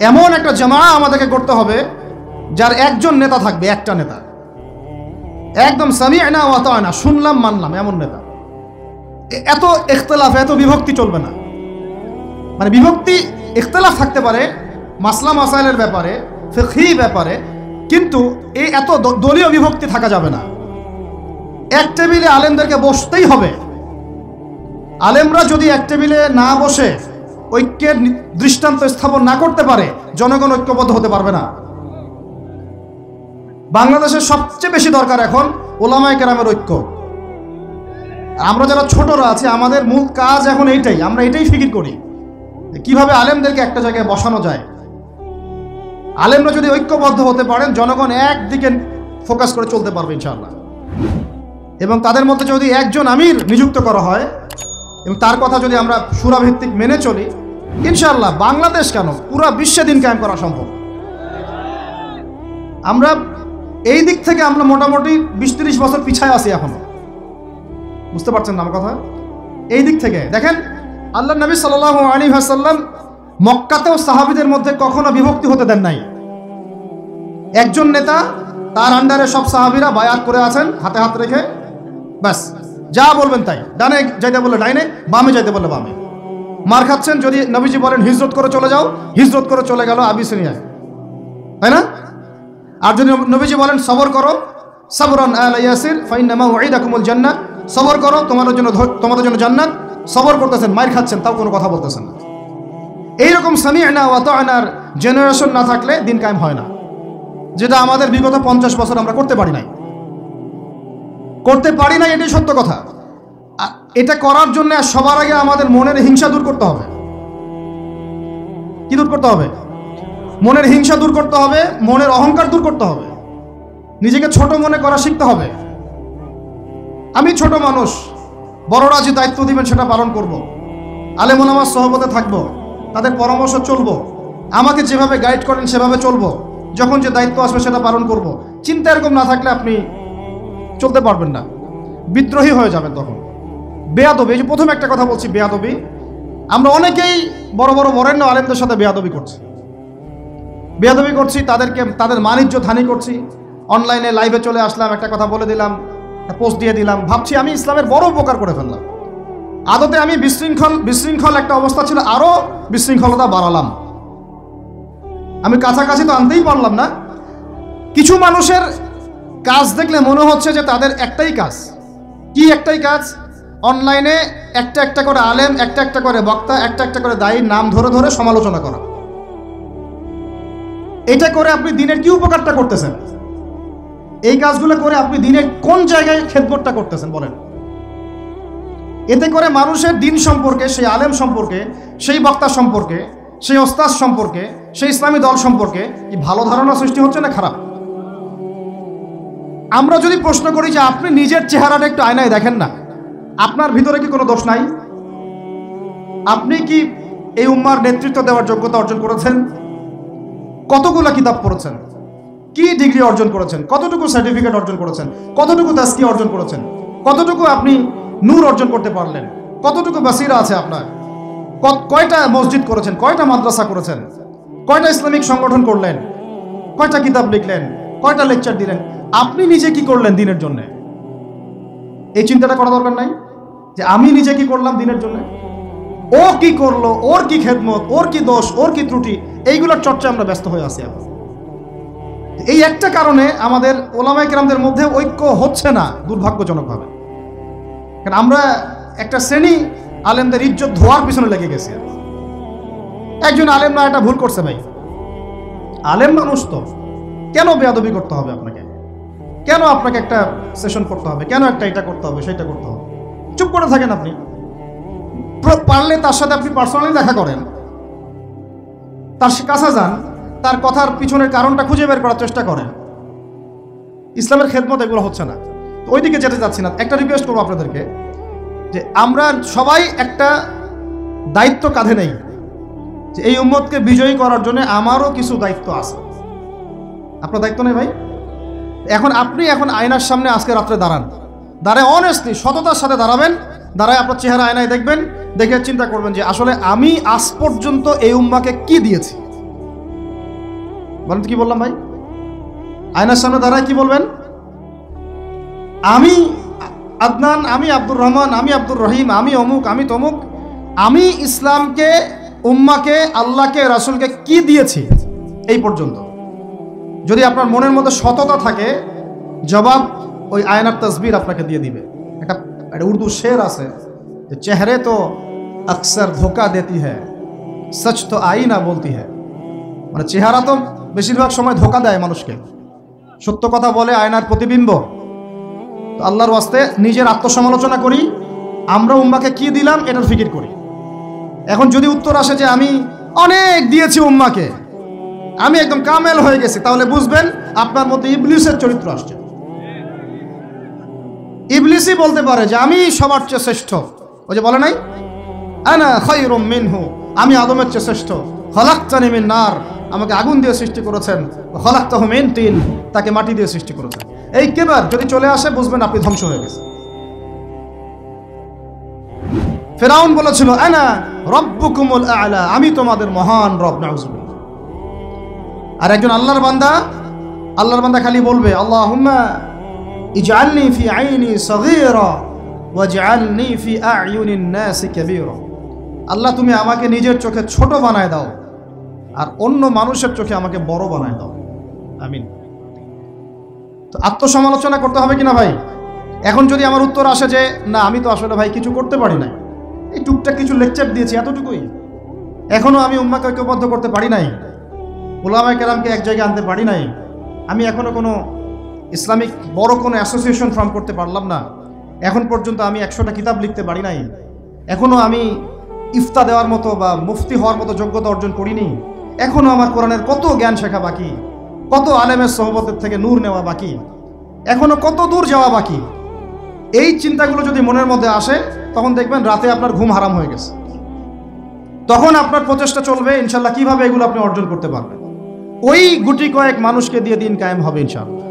এমন একটা জামা আমাদেরকে করতে হবে যার একজন নেতা থাকবে, একটা নেতা, একদম সামি'না ওয়া আতা'না, শুনলাম মানলাম, এমন নেতা। এত ইখতিলাফ, এত বিভক্তি চলবে না। মানে বিভক্তি, ইখতিলাফ থাকতে পারে মাসলা মাসাইলের ব্যাপারে, ফিকহি ব্যাপারে, কিন্তু এই এত দলীয় বিভক্তি থাকা যাবে না। এক টেবিলে আলেমদেরকে বসতেই হবে। আলেমরা যদি এক টেবিলে না বসে ঐক্যের দৃষ্টান্ত স্থাপন না করতে পারে, জনগণ ঐক্যবদ্ধ হতে পারবে না। বাংলাদেশের সবচেয়ে বেশি দরকার এখন ওলামায়ে কেরামের ঐক্য। আমরা যারা ছোটরা আছি, আমাদের মূল কাজ এখন এইটাই, আমরা এটাই ফিকির করি কিভাবে আলেমদেরকে একটা জায়গায় বসানো যায়। আলেমরা যদি ঐক্যবদ্ধ হতে পারেন, জনগণ একদিকে ফোকাস করে চলতে পারবে ইনশাআল্লাহ। এবং তাদের মধ্যে যদি একজন আমির নিযুক্ত করা হয় এবং তার কথা যদি আমরা সুরাভিত্তিক মেনে চলি, ইনশাআল্লাহ বাংলাদেশ কেন পুরা বিশ্বে দিন কায়েম করা সম্ভব। আমরা এই দিক থেকে আমরা মোটামুটি 20-30 বছর পিছায় আছি এখনো, বুঝতে পারছেন না আমার কথা? এই দিক থেকে দেখেন, আল্লাহ নবী সাল্লাল্লাহু আলাইহি ওয়াসাল্লাম মক্কাতেও সাহাবীদের মধ্যে কখনো বিভক্তি হতে দেন নাই। একজন নেতা, তার আন্ডারে সব সাহাবীরা বায়াত করে আছেন হাতে হাত রেখে, ব্যাস যা বলবেন তাই। ডানে যাইতে বললে ডাইনে, বামে যাইতে বললে বামে। মার খাচ্ছেন, যদি নবীজি বলেন হিজরত করে চলে যাও, হিজরত করে চলে গেল আবিসিনিয়ায়, তাই না? আর যদি নবীজি বলেন সবর করো, সাবরান আলা ইয়াসির ফাইন্নামা উইদাকুমুল জান্নাহ, সবর করো তোমাদের জন্য জান্নাত, সবর করতেছেন, মার খাচ্ছেন, তাও কোনো কথা বলতেছেন না। এইরকম সামি'না ওয়া আতা'নার জেনারেশন না থাকলে দিন কায়েম হয় না, যেটা আমাদের বিগত 50 বছর আমরা করতে পারি নাই, এটাই সত্য কথা। এটা করার জন্য সবার আগে আমাদের মনের হিংসা দূর করতে হবে। কি দূর করতে হবে? মনের হিংসা দূর করতে হবে, মনের অহংকার দূর করতে হবে, নিজেকে ছোট মনে করা শিখতে হবে। আমি ছোট মানুষ, বড়রা যে দায়িত্ব দিবেন সেটা পালন করব, আলেম ওলামার সহবতে থাকবো, তাদের পরামর্শ চলবো, আমাকে যেভাবে গাইড করেন সেভাবে চলবো, যখন যে দায়িত্ব আসবে সেটা পালন করব। চিন্তা এরকম না থাকলে আপনি চলতে পারবেন না, বিদ্রোহী হয়ে যাবেন তখন। বেয়াদবি, এই যে প্রথমে একটা কথা বলছি, বেয়াদবি। আমরা অনেকেই বড় বড় বরেণ্য আলেমদের সাথে বেয়াদবি করছি, তাদের মানিজ্য হানি করছি। অনলাইনে লাইভে চলে আসলাম, একটা কথা বলে দিলাম, পোস্ট দিয়ে দিলাম, ভাবছি আমি ইসলামের বড় উপকার করে ফেললাম। আদতে আমি বিশৃঙ্খল একটা অবস্থা ছিল, আরো বিশৃঙ্খলতা বাড়ালাম। আমি কাছাকাছি তো আনতেই পারলাম না। কিছু মানুষের কাজ দেখলে মনে হচ্ছে যে তাদের একটাই কাজ। কি একটাই কাজ? অনলাইনে একটা একটা করে আলেম, একটা একটা করে বক্তা, একটা একটা করে দায়ীর নাম ধরে ধরে সমালোচনা করা। এটা করে আপনি দিনের কি উপকারটা করতেছেন? এই কাজগুলো করে আপনি দিনের কোন জায়গায় খেদমতটা করতেছেন বলেন? এতে করে মানুষের দিন সম্পর্কে, সেই আলেম সম্পর্কে, সেই বক্তা সম্পর্কে, সেই ওস্তাদ সম্পর্কে, সেই ইসলামী দল সম্পর্কে কি ভালো ধারণা সৃষ্টি হচ্ছে না খারাপ? আমরা যদি প্রশ্ন করি যে আপনি নিজের চেহারাটা একটু আয়নায় দেখেন না, আপনার ভিতরে কি কোনো দোষ নাই? আপনি কি এই উম্মার নেতৃত্ব দেওয়ার যোগ্যতা অর্জন করেছেন? কতগুলো কিতাব পড়েছেন? কি ডিগ্রি অর্জন করেছেন? কতটুকু সার্টিফিকেট অর্জন করেছেন? কতটুকু তাজকিয়া অর্জন করেছেন? কতটুকু আপনি নূর অর্জন করতে পারলেন? কতটুকু বাসিরা আছে আপনার? কয়টা মসজিদ করেছেন? কয়টা মাদ্রাসা করেছেন? কয়টা ইসলামিক সংগঠন করলেন? কয়টা কিতাব লিখলেন? কয়টা লেকচার দিলেন? আপনি নিজে কি করলেন দিনের জন্য? এই চিন্তাটা করা দরকার নাই যে আমি নিজে কি করলাম দিনের জন্য, ও কি করলো, ওর কি খেদমত, ওর কি দোষ, ওর কি ত্রুটি, এইগুলোর চর্চা আমরা ব্যস্ত হয়ে আছি। এই একটা কারণে আমাদের ওলামায়ে কেরামদের মধ্যে ঐক্য হচ্ছে না, দুর্ভাগ্যজনকভাবে। কারণ আমরা একটা শ্রেণী আলেমদের ইজ্জত ধোয়ার পিছনে লেগে গেছি। একজন আলেম না, এটা ভুল করছে ভাই, আলেম মানুষ তো, কেন বেয়াদবি করতে হবে আপনাকে? কেন আপনাকে একটা সেশন করতে হবে? কেন একটা এটা করতে হবে, সেটা করতে হবে? চুপ করে থাকেন আপনি। পারলে তার সাথে আপনি পার্সোনালি দেখা করেন, তার কাছে যান, তার কথার পিছনের কারণটা খুঁজে বের করার চেষ্টা করেন। ইসলামের খেদমত এগুলো হচ্ছে না, ওইদিকে যেতে যাচ্ছি না। একটা রিকোয়েস্ট করবো আপনাদেরকে যে আমরা সবাই একটা দায়িত্ব কাঁধে নেই, যে এই উম্মতকে বিজয়ী করার জন্য আমারও কিছু দায়িত্ব আছে। আপনার দায়িত্ব নেই ভাই? আপনি এখন আয়নার সামনে আজকে রাত্রে দাঁড়ায় অনেস্টলি সততার সাথে দাঁড়াবেন, দাঁড়ায় আপনার চেহারা আয়নায় দেখবেন, দেখে চিন্তা করবেন যে আসলে আমি আজ পর্যন্ত এই উম্মাকে কি দিয়েছি। বলেন তো কি বললাম ভাই? আয়নার সামনে দাঁড়ায় কি বলবেন? আমি আদনান, আমি আব্দুর রহমান, আমি আব্দুর রহিম, আমি অমুক, আমি তমুক, আমি ইসলামকে, উম্মাকে, আল্লাহকে, রাসূলকে কি দিয়েছি এই পর্যন্ত। যদি আপনার মনের মধ্যে সততা থাকে, জবাব ওই আয়নার তসবির আপনাকে দিয়ে দিবে। একটা উর্দু শের আছে যে চেহারে তো আকসর ধোকা দেতি হ্যায়, সচ তো আইনা বলতি হ্যায়। মানে চেহারা তো বেশিরভাগ সময় ধোকা দেয় মানুষকে, সত্য কথা বলে আয়নার প্রতিবিম্ব। তো আল্লাহর ওয়াস্তে নিজের আত্মসমালোচনা করি, আমরা উম্মাকে কি দিলাম এটার ফিকির করি। এখন যদি উত্তর আসে যে আমি অনেক দিয়েছি উম্মাকে, আমি একদম কামেল হয়ে গেছি, তাহলে বুঝবেন আপনার মধ্যে ইবলিসের চরিত্র আসছে। ইবলিসই বলতে পারে যে আমি সবার চেয়ে শ্রেষ্ঠ। ওই যে বলে নাই, আনা খায়রুম মিনহু, আমি আদমের চেয়ে শ্রেষ্ঠ। খলাকতানি মিন নার, আমাকে আগুন দিয়ে সৃষ্টি করেছেন। খলাকতাহু মিন তিন, তাকে মাটি দিয়ে সৃষ্টি করেছেন। এই কেবার যদি চলে আসে বুঝবেন আপনি ধ্বংস হয়ে গেছেন। ফেরাউন বলেছিল আনা রব্বুকুমুল আ'লা, আমি তোমাদের মহান রব। নাউজুবিল্লাহ। আর একজন আল্লাহর বান্দা খালি বলবে আল্লাহুম্মা ইজআলনি ফি আইনি সগীরা ওয়াজআলনি ফি আ'য়ুনিন নাসি কাবীরা। আল্লাহ তুমি আমাকে নিজের চোখে ছোট বানায় দাও আর অন্য মানুষের চোখে আমাকে বড় বানায় দাও। আমিন। তো আত্মসমালোচনা করতে হবে কিনা ভাই? এখন যদি আমার উত্তর আসে যে না আমি তো আসলে ভাই কিছু করতে পারি না, এই টুকটাক কিছু লেকচার দিয়েছি এতটুকুই, এখনো আমি উম্মাহকে ঐক্যবদ্ধ করতে পারি নাই, উলামায়ে কেরামকে এক জায়গায় আনতে পারি নাই, আমি এখনো কোনো ইসলামিক বড় কোনো অ্যাসোসিয়েশন ফর্ম করতে পারলাম না, এখন পর্যন্ত আমি 100টা কিতাব লিখতে পারি নাই, এখনো আমি ইফতা দেওয়ার মতো বা মুফতি হওয়ার মতো যোগ্যতা অর্জন করিনি, এখনো আমার কোরআনের কত জ্ঞান শেখা বাকি, কত আলেমের সোহবতের থেকে নূর নেওয়া বাকি, এখনো কত দূর যাওয়া বাকি। এই চিন্তাগুলো যদি মনের মধ্যে আসে তখন দেখবেন রাতে আপনার ঘুম হারাম হয়ে গেছে। তখন আপনার প্রচেষ্টা চলবে ইনশাল্লাহ কিভাবে এগুলো আপনি অর্জন করতে পারবেন। ওই গুটি কয়েক মানুষকে দিয়ে দিন কায়েম হবে ইনশাআল্লাহ।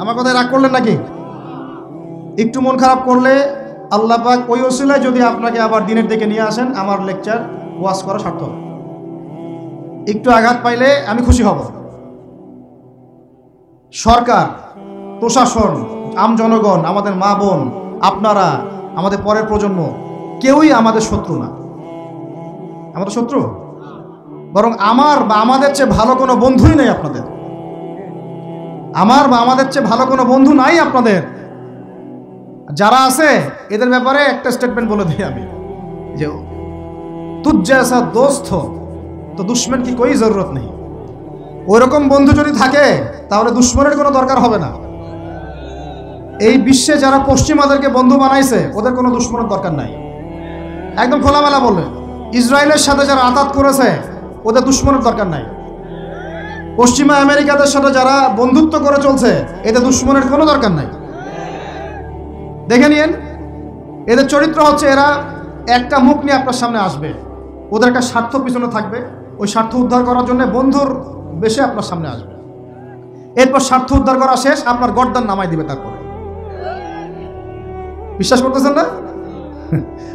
আমার কথায় রাগ করলেন নাকি? একটু মন খারাপ করলে আল্লাহ পাক ওই ওসিলায় যদি আপনাকে আবার দিনের দিকে নিয়ে আসেন, আমার লেকচার ওয়াজ করা সার্থক। একটু আঘাত পাইলে আমি খুশি হব। সরকার, প্রশাসন, জনগণ, আমাদের মা বোন, আপনারা, আমাদের পরের প্রজন্ম, কেউই আমাদের শত্রু না। আমাদের শত্রু বরং আমার বা আমাদের চেয়ে ভালো কোনো বন্ধুই নেই আপনাদের। আমার বা আমাদের চেয়ে ভালো কোনো বন্ধু নাই আপনাদের। যারা আছে এদের ব্যাপারে একটা স্টেটমেন্ট বলে দিই আমি, যে তুঝ জैसा दोस्त हो তো দুশমন কি কোই জরুরত নেই। ওইরকম বন্ধু যদি থাকে তাহলে দুশমনের কোনো দরকার হবে না। এই বিশ্বে যারা পশ্চিমাদেরকে বন্ধু বানাইছে ওদের কোনো দুশমনের দরকার নাই। একদম খোলামেলা বললেন, ইসরায়েলের সাথে যারা আতাত করেছে ওদের দুশমনের দরকার নাই। পশ্চিমা আমেরিকাদের সাথে যারা বন্ধুত্ব করে চলছে এদের দুশমনের কোনো দরকার নাই। দেখে নিয়েন, এদের চরিত্র হচ্ছে এরা একটা মুখ নিয়ে আপনার সামনে আসবে, ওদের একটা স্বার্থ পিছনে থাকবে, ওই স্বার্থ উদ্ধার করার জন্য বন্ধুর বেশে আপনার সামনে আসবে। এরপর স্বার্থ উদ্ধার করা শেষ, আপনার গর্দান নামাই দিবে। তারপরে বিশ্বাস করতেছেন না?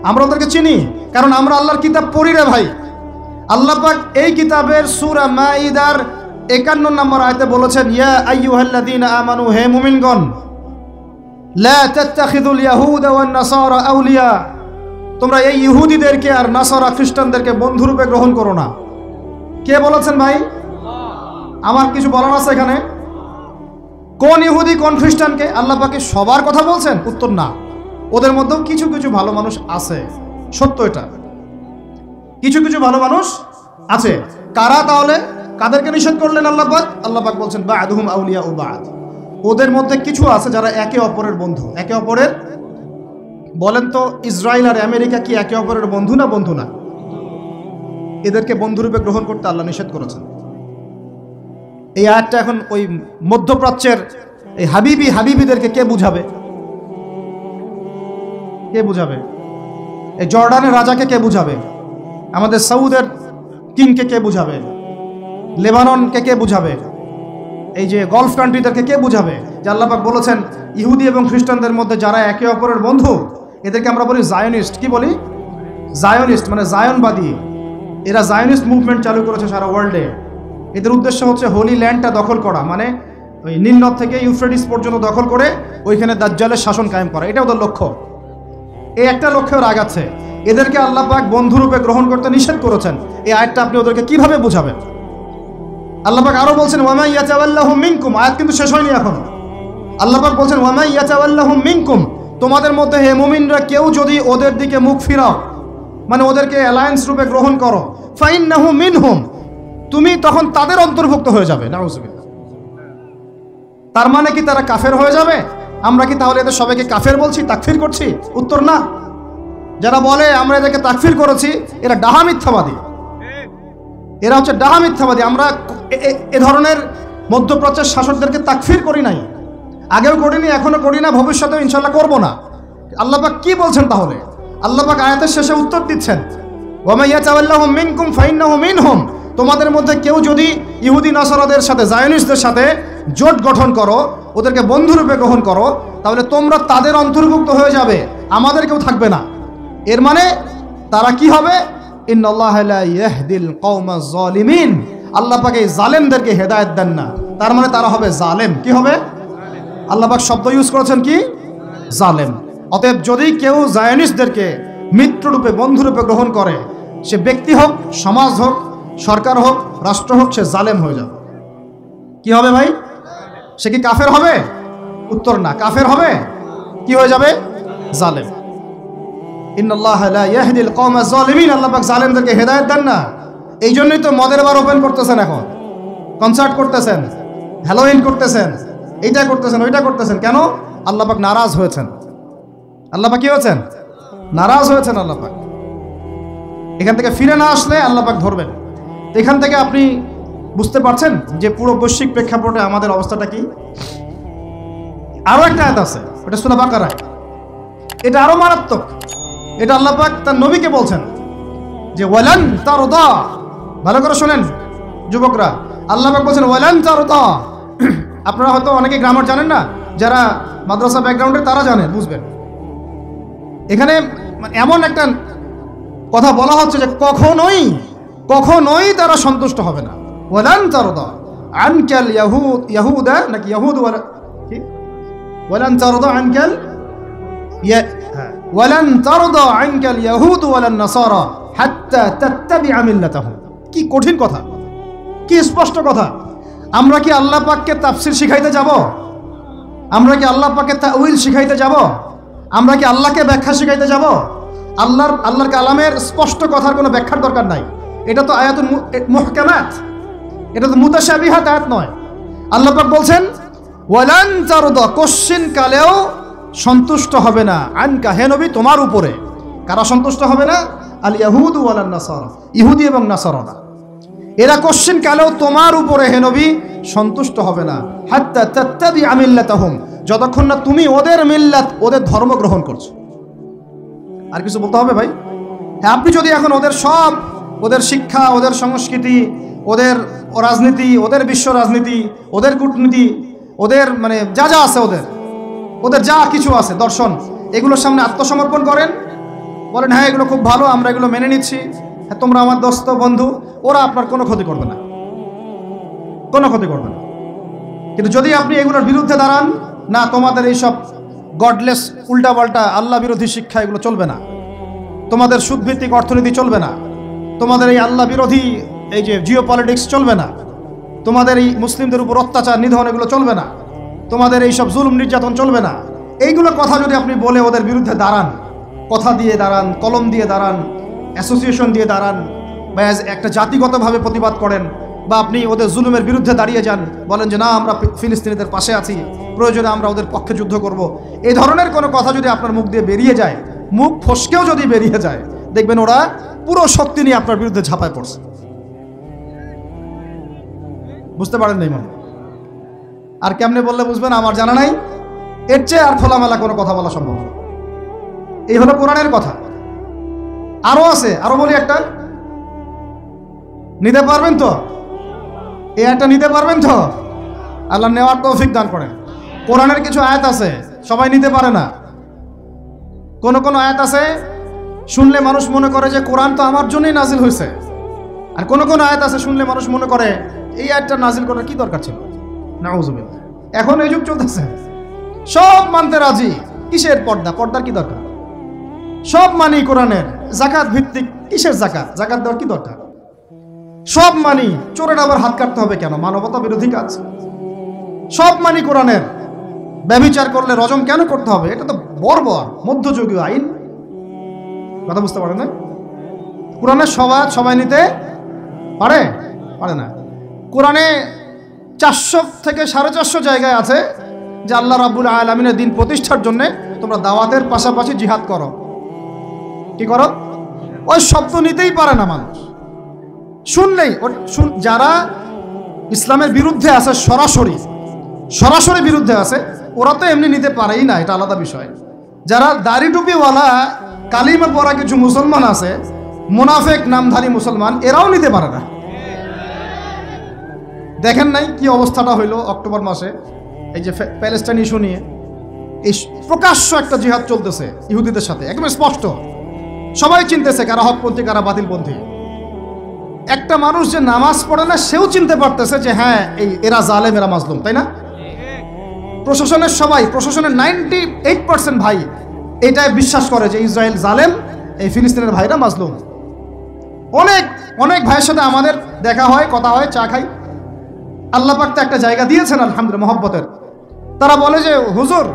আমরা ওদেরকে চিনি, কারণ আমরা আল্লাহর কিতাব পড়ি রে ভাই। আল্লাহ পাক এই কিতাবের সূরা মাঈদার 51 নম্বর আয়াতে বলেছেন, ইয়া আইয়ুহাল্লাযীনা আমানু, হে মুমিনগণ, লা তাত্তাখিযুল ইয়াহুদা ওয়ান নাসারা আউলিয়া, তোমরা এই ইহুদিদেরকে আর নাসারা খ্রিস্টানদেরকে বন্ধুরূপে গ্রহণ করো না। কে বলেছেন ভাই? আমার কিছু বলার আছে এখানে? কোন ইহুদি কোন খ্রিস্টানকে? আল্লাহ পাক কি সবার কথা বলছেন? উত্তর না। ওদের মধ্যেও কিছু কিছু ভালো মানুষ আছে, সত্য এটা, কিছু কিছু ভালো মানুষ আছে। কারা তাহলে? কাদেরকে নিষেধ করলেন আল্লাহ পাক? আল্লাহ পাক বলছেন বা'দুহুম আউলিয়া ও বা'দ, ওদের মধ্যে কিছু আছে যারা একে অপরের বন্ধু। একে অপরের, বলেন তো ইসরায়েল আর আমেরিকা কি একে অপরের বন্ধু না? বন্ধু না। এদেরকে বন্ধুরূপে গ্রহণ করতে আল্লাহ নিষেধ করেছেন। এই আয়াতটা এখন ওই মধ্যপ্রাচ্যের এই হাবিবিদেরকে কে বুঝাবে? কে বুঝাবে? এই জর্ডানের রাজাকে কে বুঝাবে? আমাদের সৌদের কিংকে কে বুঝাবে? লেবাননকে কে বুঝাবে? এই যে গলফ কান্ট্রিদেরকে কে বুঝাবে? যে আল্লাহ পাক বলেছেন ইহুদি এবং খ্রিস্টানদের মধ্যে যারা একে অপরের বন্ধু, এদেরকে আমরা বলি জায়নিস্ট। কি বলি? জায়নিস্ট, মানে জায়নবাদী। এরা জায়নিস্ট মুভমেন্ট চালু করেছে সারা ওয়ার্ল্ডে। এদের উদ্দেশ্য হচ্ছে হোলি ল্যান্ডটা দখল করা, মানে ওই নীল নদ থেকে ইউফ্রেটিস পর্যন্ত দখল করে ওইখানে দাজ্জালের শাসন কায়েম করা। এটা ওদের লক্ষ্য। এই একটা লক্ষ্যের আগাচ্ছে। এদেরকে আল্লাহ পাক বন্ধুরূপে গ্রহণ করতে নিষেধ করেছেন। এই আয়াতটা আপনি ওদেরকে কিভাবে বুঝাবেন? আল্লাহ পাক আরো বলছেন ওয়া মান ইয়াতাওয়াল্লাহুম মিনকুম, আয়াত কিন্তু শেষ হয়নি এখনো। আল্লাহ পাক বলছেন ওয়া মান ইয়াতাওয়াল্লাহুম মিনকুম, তোমাদের মধ্যে হে মুমিনরা কেউ যদি ওদের দিকে মুখ ফিরাও, মানে ওদেরকে অ্যালায়েন্স রূপে গ্রহণ করো, ফাইন্নাহু মিনহুম, তুমি তখন তাদের অন্তর্ভুক্ত হয়ে যাবে। নাউযুবিল্লাহ। তার মানে কি তারা কাফের হয়ে যাবে? আমরা কি তাহলে এদের সবাইকে কাফের বলছি, তাকফির করছি? উত্তর না। যারা বলে আমরা এদেরকে তাকফির করেছি এরা ডাহা মিথ্যাবাদী। এরা হচ্ছে ডাহা মিথ্যাবাদী। আমরা এ ধরনের মধ্যপ্রাচ্যের শাসকদেরকে তাকফির করি নাই, আগেও করিনি, এখনো করি না, ভবিষ্যতেও ইনশাল্লাহ করবো না। আল্লাহ পাক কি বলছেন তাহলে? আল্লাহ পাক আয়াতের শেষে উত্তর দিচ্ছেন ওয়া মান ইয়াতাওয়াল্লাহুম মিনকুম ফাইন্নাহু মিনহুম, তোমাদের মধ্যে কেউ যদি ইহুদি নাসারাদের সাথে, জায়নিস্টদের সাথে জোট গঠন করো, ওদেরকে বন্ধুরূপে গ্রহণ করো, তাহলে তোমরা তাদের অন্তর্ভুক্ত হয়ে যাবে, আমাদের কেউ থাকবে না। এর মানে তারা কি হবে? ইন্নাল্লাহা লা ইয়াহদিল কওমাজ জালিমিন, আল্লাহ পাক এই জালেমদেরকে হেদায়েত দেন না। তার মানে তারা হবে জালেম। কি হবে? আল্লাহ পাক শব্দ ইউজ করেছেন কি? জালেম। অতএব যদি কেউ জায়নিস্টদেরকে মিত্ররূপে বন্ধুরূপে গ্রহণ করে, সে ব্যক্তি হোক, সমাজ হোক, সরকার হোক, রাষ্ট্র হোক, সে জালেম হয়ে যাবে। কি হবে ভাই? সে কি কাফের হবে? উত্তর না। কাফের হবে? কি হয়ে যাবে? জালেম। ইন্নাল্লাহা লা ইয়াহদিল কওমাজ জালিমিন, আল্লাহ পাক জালেমদেরকে হেদায়েত দেন না। এই জন্যই তো মদের বার ওপেন করতেছেন, এখন কনসার্ট করতেছেন, হ্যালোইন করতেছেন, এইটা করতেছেন, ওইটা করতেছেন। কেন? আল্লাহ পাক নারাজ হয়েছেন। আল্লাহ পাক কি হয়েছেন? নারাজ হয়েছেন আল্লাহ পাক। এখান থেকে ফিরে না আসলে আল্লাহ পাক ধরবেন। এখান থেকে আপনি বুঝতে পারছেন যে পুরো বৈশ্বিক প্রেক্ষাপটে আমাদের অবস্থাটা কি। আরো একটা আয়াত আছে, এটা সূরা বাকারা, এটা আরো মারাত্মক। এটা আল্লাহ পাক তার নবীকে বলছেন যে ওয়ালান তারদা, ভালো করে শোনেন যুবকরা, আল্লাহ পাক বলছেন ওয়ালান তারদা। আপনারা হয়তো অনেকে গ্রামার জানেন না, যারা মাদ্রাসা ব্যাকগ্রাউন্ডে তারা জানেন, বুঝবেন। এখানে এমন একটা কথা বলা হচ্ছে যে কখনোই কখনোই তারা সন্তুষ্ট হবে না। ওয়ালান তারদা আনকাল ইয়াহুদা, নাকি ইয়াহুদ কি, ওয়ালান তারদা আনকাল ওয়ালান তারদা আনকাল ইয়াহুদ ওয়ালান নাসারা হাত্তা তাত্তাবিআ মিল্লাতাহুম। কি কঠিন কথা, কি স্পষ্ট কথা। আমরা কি আল্লাহ পাককে তাফসীর শিখাইতে যাব? আমরা কি আল্লাহ পাককে তাউইল শিখাইতে যাব? আমরা কি আল্লাহকে ব্যাখ্যা শিখাইতে যাব? আল্লাহর কালামের স্পষ্ট কথার কোনো ব্যাখ্যার দরকার নাই। এটা তো আয়াতুল মুহকামাত, এটা তো মুতাশাবিহাত আয়াত নয়। আল্লাহ পাক বলছেন ওয়ালান তারদা, কোশ্চিন কালেও সন্তুষ্ট হবে না, আনকা, হে নবী, তোমার উপরে। কারা সন্তুষ্ট হবে না? আল ইয়াহুদ ওয়ালান নাসারা, ইহুদি এবং নাসারারা। এরা কোশ্চিন কালেও তোমার উপরে হে নবী সন্তুষ্ট হবে না, হাত্তা তাত্তাবিআ মিল্লাতাহুম, যতক্ষণ না তুমি ওদের মিল্লাত, ওদের ধর্ম গ্রহণ করছো। আর কিছু বলতে হবে ভাই? হ্যাঁ, আপনি যদি এখন ওদের সব, ওদের শিক্ষা, ওদের সংস্কৃতি, ওদের রাজনীতি, ওদের বিশ্ব রাজনীতি, ওদের কূটনীতি, ওদের মানে যা যা আছে, ওদের যা কিছু আছে, দর্শন, এগুলোর সামনে আত্মসমর্পণ করেন, বলেন হ্যাঁ এগুলো খুব ভালো, আমরা এগুলো মেনে নিচ্ছি, হ্যাঁ তোমরা আমার দোস্ত বন্ধু, ওরা আপনার কোনো ক্ষতি করবে না, কোনো ক্ষতি করবে না। কিন্তু যদি আপনি এগুলোর বিরুদ্ধে দাঁড়ান, না তোমাদের এইসব গডলেস উল্টাপাল্টা আল্লাহ বিরোধী শিক্ষা এগুলো চলবে না, তোমাদের সুদভিত্তিক অর্থনীতি চলবে না, তোমাদের এই আল্লাহ বিরোধী এই যে জিও পলিটিক্স চলবে না, তোমাদের এই মুসলিমদের উপর অত্যাচার নিধন এগুলো চলবে না, তোমাদের এই সব জুলুম নির্যাতন চলবে না, এইগুলো কথা যদি আপনি বলে ওদের বিরুদ্ধে দাঁড়ান, কথা দিয়ে দাঁড়ান, কলম দিয়ে দাঁড়ান, অ্যাসোসিয়েশন দিয়ে দাঁড়ান, বা একটা জাতিগতভাবে প্রতিবাদ করেন, বা আপনি ওদের জুলুমের বিরুদ্ধে দাঁড়িয়ে যান, বলেন যে না আমরা ফিলিস্তিনিদের পাশে আছি, প্রয়োজনে আমরা ওদের পক্ষে যুদ্ধ করব, এই ধরনের কোনো কথা যদি আপনার মুখ দিয়ে বেরিয়ে যায়, মুখ ফসকেও যদি বেরিয়ে যায়, দেখবেন ওরা পুরো শক্তি নিয়ে আপনার বিরুদ্ধে ঝাঁপায় পড়ছে। বুঝতে পারেন নাই মনে? আর কেমনে বললে বুঝবেন আমার জানা নাই, এর চেয়ে আর খোলামেলা কোনো কথা বলা সম্ভব না। এই হলো কোরআনের কথা। আরো আছে, আরো বলি একটা, নিতে পারবেন তো? এই একটা নিতে পারবেন তো? আল্লাহ নেওয়ার তৌফিক দান করেন। কোরআনের কিছু আয়াত আছে সবাই নিতে পারে না। কোন কোন আয়াত আছে শুনলে মানুষ মনে করে যে কোরআন তো আমার জন্যই নাজিল হয়েছে, আর কোন কোন আয়াত আছে শুনলে মানুষ মনে করে এই আয়াতটা নাজিল করার কি দরকার ছিল। নাউযুবিল্লাহ। এখন এই যুগ চলতেছে, সব মানতে রাজি, কিসের পর্দা, পর্দার কি দরকার? সব মানি কোরআনের, যাকাত ভিত্তিক, কিসের যাকাত, যাকাত দেওয়ার কি দরকার? সব মানি, চোরের আবার হাত কাটতে হবে কেন? মানবতা বিরোধী কাজ। সব মানি কোরআনের, ব্যভিচার করলে রজম কেন করতে হবে? এটা তো বর্বর মধ্যযুগীয় আইন। কথা বুঝতে পারে না? কোরআনের সবাই নিতে পারে পারে না। কোরআনে 400 থেকে 450 জায়গায় আছে যে আল্লাহ রাব্বুল আলামিনের দিন প্রতিষ্ঠার জন্য তোমরা দাওয়াতের পাশাপাশি জিহাদ করো। কি করো? ওই শব্দ নিতেই পারে না মানুষ, শুনলেই। যারা ইসলামের বিরুদ্ধে আছে, সরাসরি বিরুদ্ধে আছে, ওরা তো এমনি নিতে পারেই না, এটা আলাদা বিষয়। যারা দাড়ি টুপিওয়ালা কালিমা পড়া কিছু মুসলমান আছে, মুনাফেক নামধারী মুসলমান, এরাও নিতে পারে না। দেখেন নাই কি অবস্থাটা হইল অক্টোবর মাসে, এই যে প্যালেস্টাইন ইস্যু নিয়ে এই প্রকাশ্য একটা জিহাদ চলতেছে ইহুদিদের সাথে, একদম স্পষ্ট। সবাই চিনতেছে কারা হকপন্থী কারা বাতিলপন্থী। একটা মানুষ যে নামাজ পড়ে না সেও চিনতে পারতেছে যে হ্যাঁ এরা জালেম এরা মাজলুম, তাই না? প্রশাসনের সবাই, প্রশাসনের 98% ভাই এটাই বিশ্বাস করে যে ইসরায়েল জালেম, এই ফিলিস্তিনের ভাইরা মাজলুম। অনেক অনেক ভাইয়ের সাথে আমাদের দেখা হয়, কথা হয়, চা খাই। আল্লাহ পাক তো একটা জায়গা দিয়েছেন আলহামদুলিল্লাহ মহব্বতের। তারা বলে যে হুজুর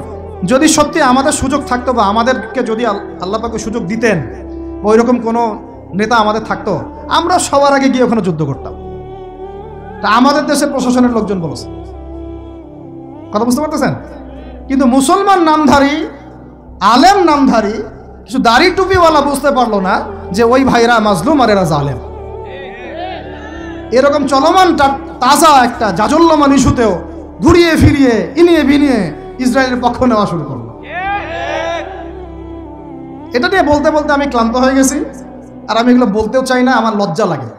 যদি সত্যি আমাদের সুযোগ থাকতো বা আমাদেরকে যদি আল্লাহ পাক সুযোগ দিতেন, ওই রকম কোনো নেতা আমাদের থাকতো, আমরা সবার আগে গিয়ে ওখানে যুদ্ধ করতাম। তা আমাদের দেশের প্রশাসনের লোকজন বলেছে, কথা বুঝতে পারতেছেন? কিন্তু মুসলমান নামধারী, আলেম নামধারী, কিছু দাড়ি টুপিওয়ালা বুঝতে পারলো না যে ওই ভাইরা মাজলুম আর এরা জালেম। এরকম চলমান তাজা একটা জাজল্যমান ইস্যুতেও ঘুরিয়ে ফিরিয়ে ইনিয়ে বিনিয়ে ইসরায়েলের পক্ষ নেওয়া শুরু করলো। এটা নিয়ে বলতে বলতে আমি ক্লান্ত হয়ে গেছি, আর আমি এগুলো বলতেও চাই না, আমার লজ্জা লাগে।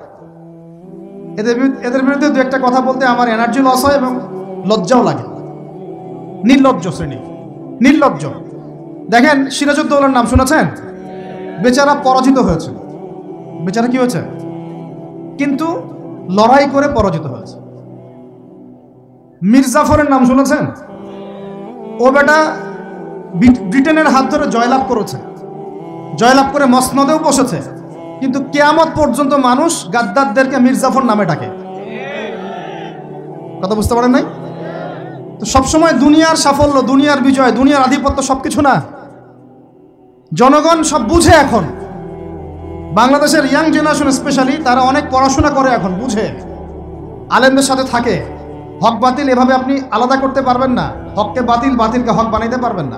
এদের বিরুদ্ধে দু একটা কথা বলতে আমার এনার্জি লস হয় এবং লজ্জাও লাগে। নির্লজ্জ শ্রেণী, নির্লজ্জ। দেখেন সিরাজউদ্দৌলার নাম শুনেছেন? বেচারা পরাজিত হয়েছে। বেচারা কি হয়েছে? কিন্তু লড়াই করে পরাজিত হয়েছে। মির্জাফরের নাম শুনেছেন? ও বেটা ব্রিটেনের হাত ধরে জয়লাভ করেছে, জয়লাভ করে মসনদেও বসেছে, কিন্তু কিয়ামত পর্যন্ত মানুষ গাদ্দারদেরকে মির্জাফর নামে ডাকে। কথা বুঝতে পারেন নাই? তো সবসময় দুনিয়ার সাফল্য, দুনিয়ার বিজয়, দুনিয়ার আধিপত্য সবকিছু না। জনগণ সব বুঝে এখন। বাংলাদেশের ইয়াং জেনারেশন স্পেশালি তারা অনেক পড়াশোনা করে, এখন বুঝে, আলেমদের সাথে থাকে। হক বাতিল এভাবে আপনি আলাদা করতে পারবেন না। হককে বাতিল, বাতিলকে হক বানাইতে পারবেন না।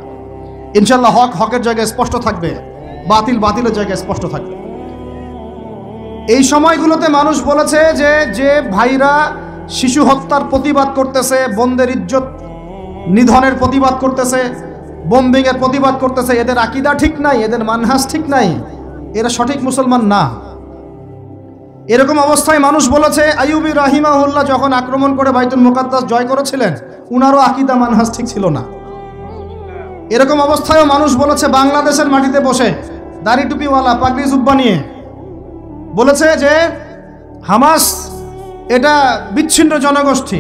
ইনশাল্লাহ হক হকের জায়গায় স্পষ্ট থাকবে, বাতিল বাতিলের জায়গায় স্পষ্ট থাকবে। এই সময়গুলোতে মানুষ বলেছে যে যে ভাইরা শিশু হত্যার প্রতিবাদ করতেছে, বোনদের ইজ্জত নিধনের প্রতিবাদ করতেছে, বোম্বিং এর প্রতিবাদ করতেছে, এদের আকীদা ঠিক নাই, এদের মানহাজ ঠিক নাই, এরা সঠিক মুসলমান না। এরকম অবস্থায় মানুষ বলেছে আইয়ুবী রাহিমাহুল্লাহ যখন আক্রমণ করে বাইতুল মুকাদ্দাস জয় করেছিলেন, উনারও আকীদা মানহাজ ঠিক ছিল না। এরকম অবস্থায়ও মানুষ বলেছে বাংলাদেশের মাটিতে বসে দাড়ি টুপিওয়ালা পাগড়ি জুব্বা নিয়ে বলেছে যে হামাস এটা বিচ্ছিন্ন জনগোষ্ঠী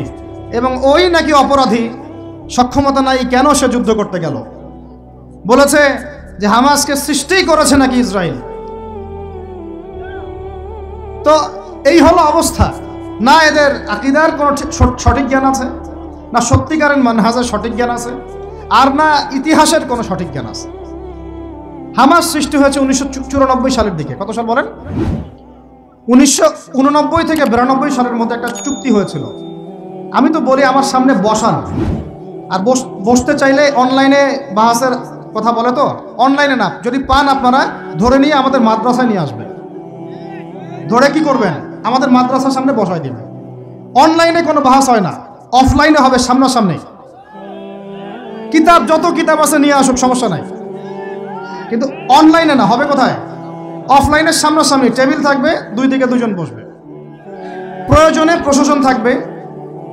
এবং ওই নাকি অপরাধী, সক্ষমতা নাই, কেন সে যুদ্ধ করতে গেল। বলেছে যে হামাসকে সৃষ্টি করেছে নাকি ইসরায়েল। তো এই হলো অবস্থা। না এদের আকীদার কোনো সঠিক জ্ঞান আছে, না সত্যিকারের মানহাজের সঠিক জ্ঞান আছে, আর না ইতিহাসের কোনো সঠিক জ্ঞান আছে। হামাস সৃষ্টি হয়েছে 1994 সালের দিকে। কত সাল বলেন? 1989 থেকে 92 সালের মধ্যে একটা চুক্তি হয়েছিল। আমি তো বলি আমার সামনে বসান, আর বসতে চাইলে অনলাইনে বাহাসের কথা বলে, তো অনলাইনে না, যদি পান আপনারা ধরে নিয়ে আমাদের মাদ্রাসায় নিয়ে আসবেন। ধরে কি করবেন? আমাদের মাদ্রাসার সামনে বসাই দিবেন। অনলাইনে কোনো বাহাস হয় না, অফলাইনে হবে, সামনাসামনি। কিতাব যত কিতাব আছে নিয়ে আসুক, সমস্যা নাই, কিন্তু অনলাইনে না। হবে কোথায়? অফলাইনের সামনাসামনি টেবিল থাকবে, দুই দিকে দুজন বসবে। প্রয়োজনে প্রশাসন থাকবে,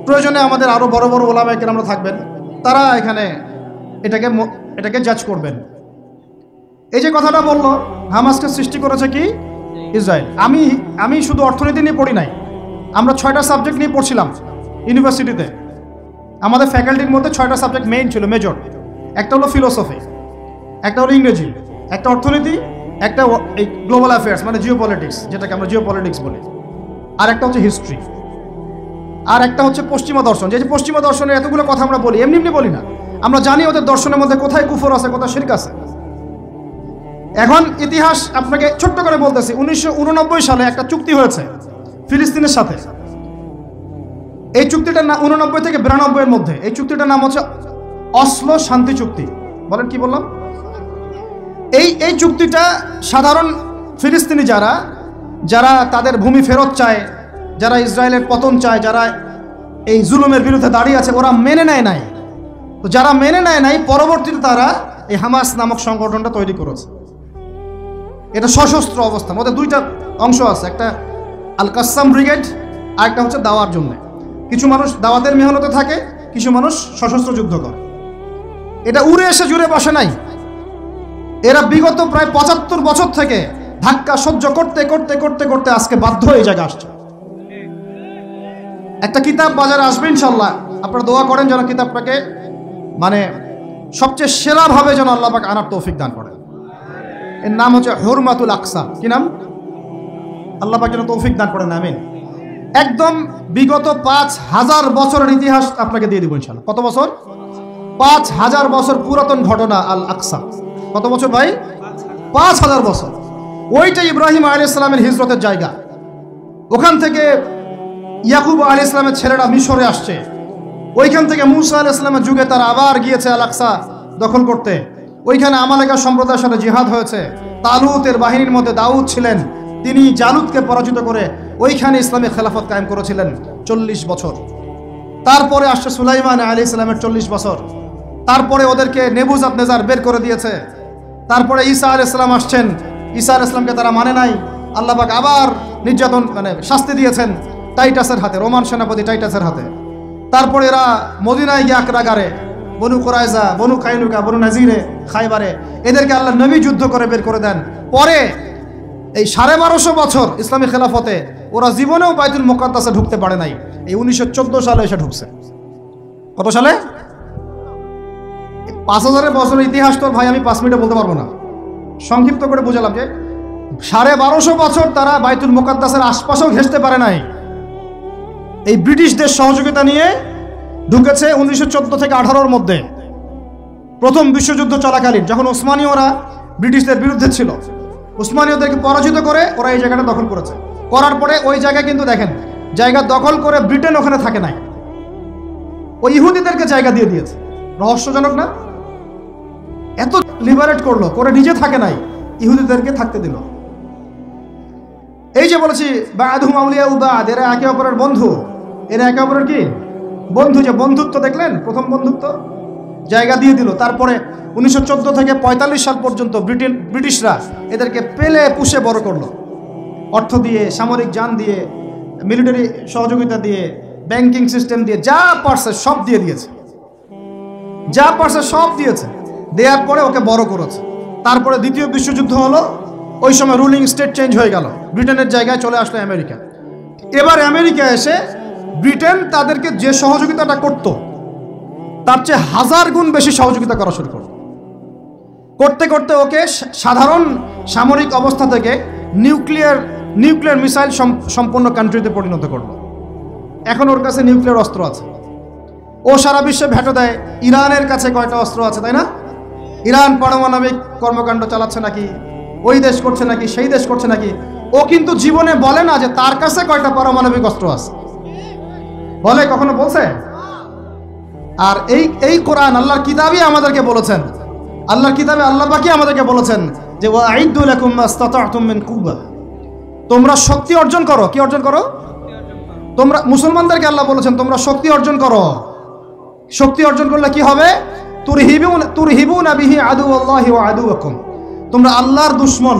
প্রয়োজনে আমাদের আরো বড় বড় ওলামায়ে কেরামরা থাকবেন, তারা এখানে এটাকে জাজ করবেন। এই যে কথাটা বললো হামাসকে সৃষ্টি করেছে কি ইসরায়েল। আমি শুধু অর্থনীতি নিয়ে পড়ি নাই, আমরা 6টা সাবজেক্ট নিয়ে পড়ছিলাম ইউনিভার্সিটিতে। আমাদের ফ্যাকাল্টির মধ্যে 6টা সাবজেক্ট মেইন ছিল, মেজর। একটা হলো ফিলোসফি, একটা হলো ইংরেজি, একটা অর্থনীতি, একটা এই গ্লোবাল অ্যাফেয়ার্স মানে জিও পলিটিক্স, যেটাকে আমরা জিও পলিটিক্স বলি, আর একটা হচ্ছে হিস্ট্রি, আর একটা হচ্ছে পশ্চিমা দর্শন। যে পশ্চিমা দর্শনের এতগুলো কথা আমরা বলি, এমনি এমনি বলি না, আমরা জানি ওদের দর্শনের মধ্যে কোথায় কুফর আছে, কোথায় শিরক আছে। এখন ইতিহাস আপনাকে ছোট্ট করে বলতেছি। 1989 সালে একটা চুক্তি হয়েছে ফিলিস্তিনের সাথে। এই চুক্তিটার নাম 89 থেকে 92 এর মধ্যে, এই চুক্তিটার নাম হচ্ছে অসলো শান্তি চুক্তি। বলেন কি বললাম? এই চুক্তিটা সাধারণ ফিলিস্তিনি যারা তাদের ভূমি ফেরত চায়, যারা ইসরায়েলের পতন চায়, যারা এই জুলুমের বিরুদ্ধে দাঁড়িয়ে আছে, ওরা মেনে নেয় নাই। তো যারা মেনে নেয় নাই, পরবর্তীতে তারা এই হামাস নামক সংগঠনটা তৈরি করেছে। এটা সশস্ত্র অবস্থান। ওদের দুইটা অংশ আছে, একটা আল কাসাম ব্রিগেড, আর একটা হচ্ছে দাওয়ার জন্য। কিছু মানুষ দাওয়াতের মেহনতে থাকে, কিছু মানুষ সশস্ত্র যুদ্ধ করে। এটা উড়ে এসে জুড়ে বসে নাই। এরা বিগত প্রায় ৭৫ বছর থেকে ধাক্কা সহ্য করতে করতে করতে করতে আজকে বাধ্য হয়ে এই জায়গায় আসছে। একটা কিতাব বাজারে আসবে ইনশাল্লাহ, আপনারা দোয়া করেন যেন কিতাবটাকে মানে সবচেয়ে সেরাভাবে যেন আল্লাহ পাক আনার তৌফিক দান করেন। এর নাম হচ্ছে হুরমাতুল আকসা। কি নাম? আল্লাহ পাক যেন তৌফিক দান করেন, আমিন। একদম বিগত ৫,০০০ বছরের ইতিহাস আপনাকে দিয়ে দিব ইনশাল্লাহ। কত বছর? ৫,০০০ বছর পুরাতন ঘটনা আল আকসা। কত বছর ভাই? ৫,০০০ বছর। ওইটা ইব্রাহিম আলাইহিস সালামের হিজরতের জায়গা। ওখান থেকে ইয়াকুব আলাইহিস সালামের ছেলেরা মিশরে আসছে। ওইখান থেকে মুসা আলাইহিস সালামের যুগে তারা আবার গিয়েছে আল আকসা দখল করতে। ওইখানে আমালেকা সম্প্রদায়ের সাথে জিহাদ হয়েছে। তালুতের বাহিনীর মধ্যে দাউদ ছিলেন, তিনি জালুতকে পরাজিত করে ওইখানে ইসলামী খেলাফত কায়েম করেছিলেন ৪০ বছর। তারপরে আসছে সুলাইমান আলাইহিস সালামের ৪০ বছর। তারপরে ওদেরকে নেবুজাত নেজার বের করে দিয়েছে। তারপরে ঈসা আলাইহিস সালাম আসছেন, ঈসা আলাইহিস সালামকে তারা মানে নাই। আল্লাহ পাক আবার নির্যাতন মানে শাস্তি দিয়েছেন টাইটাসের হাতে, রোমান সেনাপতি টাইটাসের হাতে। তারপরে এরা মদিনায় গিয়ে আক্রাগারে বনু কুরাইজা, বনু কাইনুকা, বনু নাজিরে, খাইবারে এদেরকে আল্লাহ নবী যুদ্ধ করে বের করে দেন। পরে এই ১২৫০ বছর ইসলামী খেলাফতে ওরা জীবনেও বাইতুল মুকাদ্দাসে ঢুকতে পারে নাই। এই ১৯১৪ সালে এসে ঢুকছে। কত সালে? ৫,০০০ বছরের ইতিহাস তোর ভাই আমি ৫ মিনিটে বলতে পারবো না, সংক্ষিপ্ত করে বুঝালাম যে ১২৫০ বছর তারা বাইতুল মুকাদ্দাসের আশপাশেও ঘেঁষতে পারে নাই। এই ব্রিটিশদের সহযোগিতা নিয়ে ঢুকেছে ১৯১৪ থেকে ১৮-র মধ্যে, প্রথম বিশ্বযুদ্ধ চলাকালীন, যখন ওসমানীয়রা ব্রিটিশদের বিরুদ্ধে ছিল। ওসমানীয়দেরকে পরাজিত করে ওরা এই জায়গাটা দখল করেছে। করার পরে ওই জায়গায় কিন্তু দেখেন জায়গা দখল করে ব্রিটেন ওখানে থাকে নাই, ওই ইহুদিদেরকে জায়গা দিয়ে দিয়েছে। রহস্যজনক না? এত লিবারেট করলো, করে নিজে থাকে নাই, ইহুদিদেরকে থাকতে দিল। এই যে বলেছি বা'দুহুম আউলিয়া বা'দ, এরা একে অপরের বন্ধু। এরা একে অপরের কি বন্ধু? যে বন্ধুত্ব দেখলেন, প্রথম বন্ধুত্ব জায়গা দিয়ে দিল। তারপরে ১৯১৪ থেকে ৪৫ সাল পর্যন্ত ব্রিটিশরা এদেরকে পেলে পুষে বড় করলো, অর্থ দিয়ে, সামরিক যান দিয়ে, মিলিটারি সহযোগিতা দিয়ে, ব্যাংকিং সিস্টেম দিয়ে, যা পারছে সব দিয়ে দিয়েছে, যা পারছে সব দিয়েছে। দেওয়ার পরে ওকে বড় করেছে। তারপরে দ্বিতীয় বিশ্বযুদ্ধ হলো, ওই সময় রুলিং স্টেট চেঞ্জ হয়ে গেল, ব্রিটেনের জায়গায় চলে আসলো আমেরিকা। এবার আমেরিকা এসে ব্রিটেন তাদেরকে যে সহযোগিতাটা করত তার চেয়ে ১০০০ গুণ বেশি সহযোগিতা করা শুরু করল। করতে করতে ওকে সাধারণ সামরিক অবস্থা থেকে নিউক্লিয়ার মিসাইল সম্পন্ন কান্ট্রিতে পরিণত করলো। এখন ওর কাছে নিউক্লিয়ার অস্ত্র আছে, ও সারা বিশ্বে ভেটো দেয়। ইরানের কাছে কয়টা অস্ত্র আছে, তাই না? ইরান পারমাণবিক কর্মকাণ্ড চালাচ্ছে নাকি, ওই দেশ করছে নাকি, সেই দেশ করছে নাকি, ও কিন্তু জীবনে বলে না যে তার কাছে কয়টা পারমাণবিক অস্ত্র আছে। বলে? কখনো বলছে? আর এই কোরআন আল্লাহর কিতাবই আমাদেরকে বলেছেন, আল্লাহর কিতাবে আল্লাহ পাকই আমাদেরকে বলেছেন যে ওয়াইদু লাকুম মাস্তাতা'তুম মিন কুওয়া, তোমরা শক্তি অর্জন করো। কি অর্জন করো? তোমরা মুসলমানদেরকে আল্লাহ বলেছেন তোমরা শক্তি অর্জন করো। শক্তি অর্জন করলে কি হবে? তুরহিবুনা বিহি আদুওয়াল্লাহি ওয়া আদুওয়াকুম, তোমরা আল্লাহর দুশমন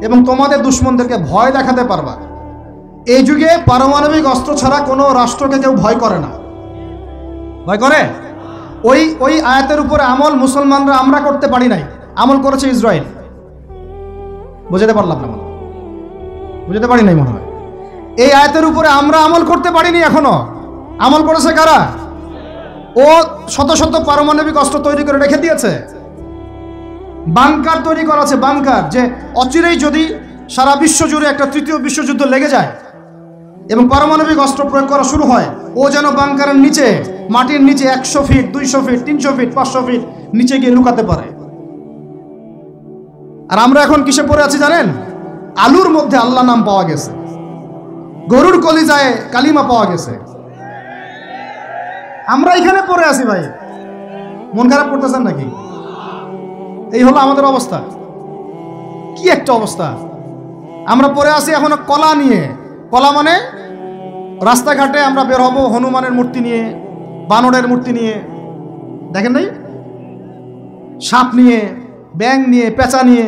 এবং তোমাদের দুশমনদেরকে ভয় দেখাতে পারবা। এই যুগে পারমাণবিক অস্ত্র ছাড়া কোনো রাষ্ট্রকে কেউ ভয় করে না। ভয় করে? ওই আয়াতের উপরে আমল মুসলমানরা আমরা করতে পারি নাই, আমল করেছে ইসরায়েল। বুঝাতে পারলাম না? বুঝাতে পারি নাই মনে হয়। এই আয়াতের উপরে আমরা আমল করতে পারিনি এখনো। আমল করেছে কারা? ও শত শত পারমাণবিক অস্ত্র তৈরি করে রেখে দিয়েছে। বাংকার তৈরি করা আছে, বাংকার, যে অচিরেই যদি সারা বিশ্ব জুড়ে একটা তৃতীয় বিশ্বযুদ্ধ লেগে যায় এবং পারমাণবিক অস্ত্র প্রয়োগ করা শুরু হয়, ও যেন বাংকারের নিচে, মাটির নিচে ১০০ ফিট, ২০০ ফিট, ৩০০ ফিট, ৫০০ ফিট নিচে গিয়ে লুকাতে পারে। আর আমরা এখন কিসে পড়ে আছি জানেন? আলুর মধ্যে আল্লাহ নাম পাওয়া গেছে, গরুর কলিজায় কালিমা পাওয়া গেছে। আমরা এখানে পড়ে আছি ভাই। মন খারাপ করতেছেন নাকি? এই হলো আমাদের অবস্থা। কি একটা অবস্থা! আমরা পড়ে আছি এখনো কলা নিয়ে। কলা মানে রাস্তাঘাটে আমরা বের হব হনুমানের মূর্তি নিয়ে, বানরের মূর্তি নিয়ে, দেখেন নাই? সাপ নিয়ে, ব্যাঙ নিয়ে, পেঁচা নিয়ে।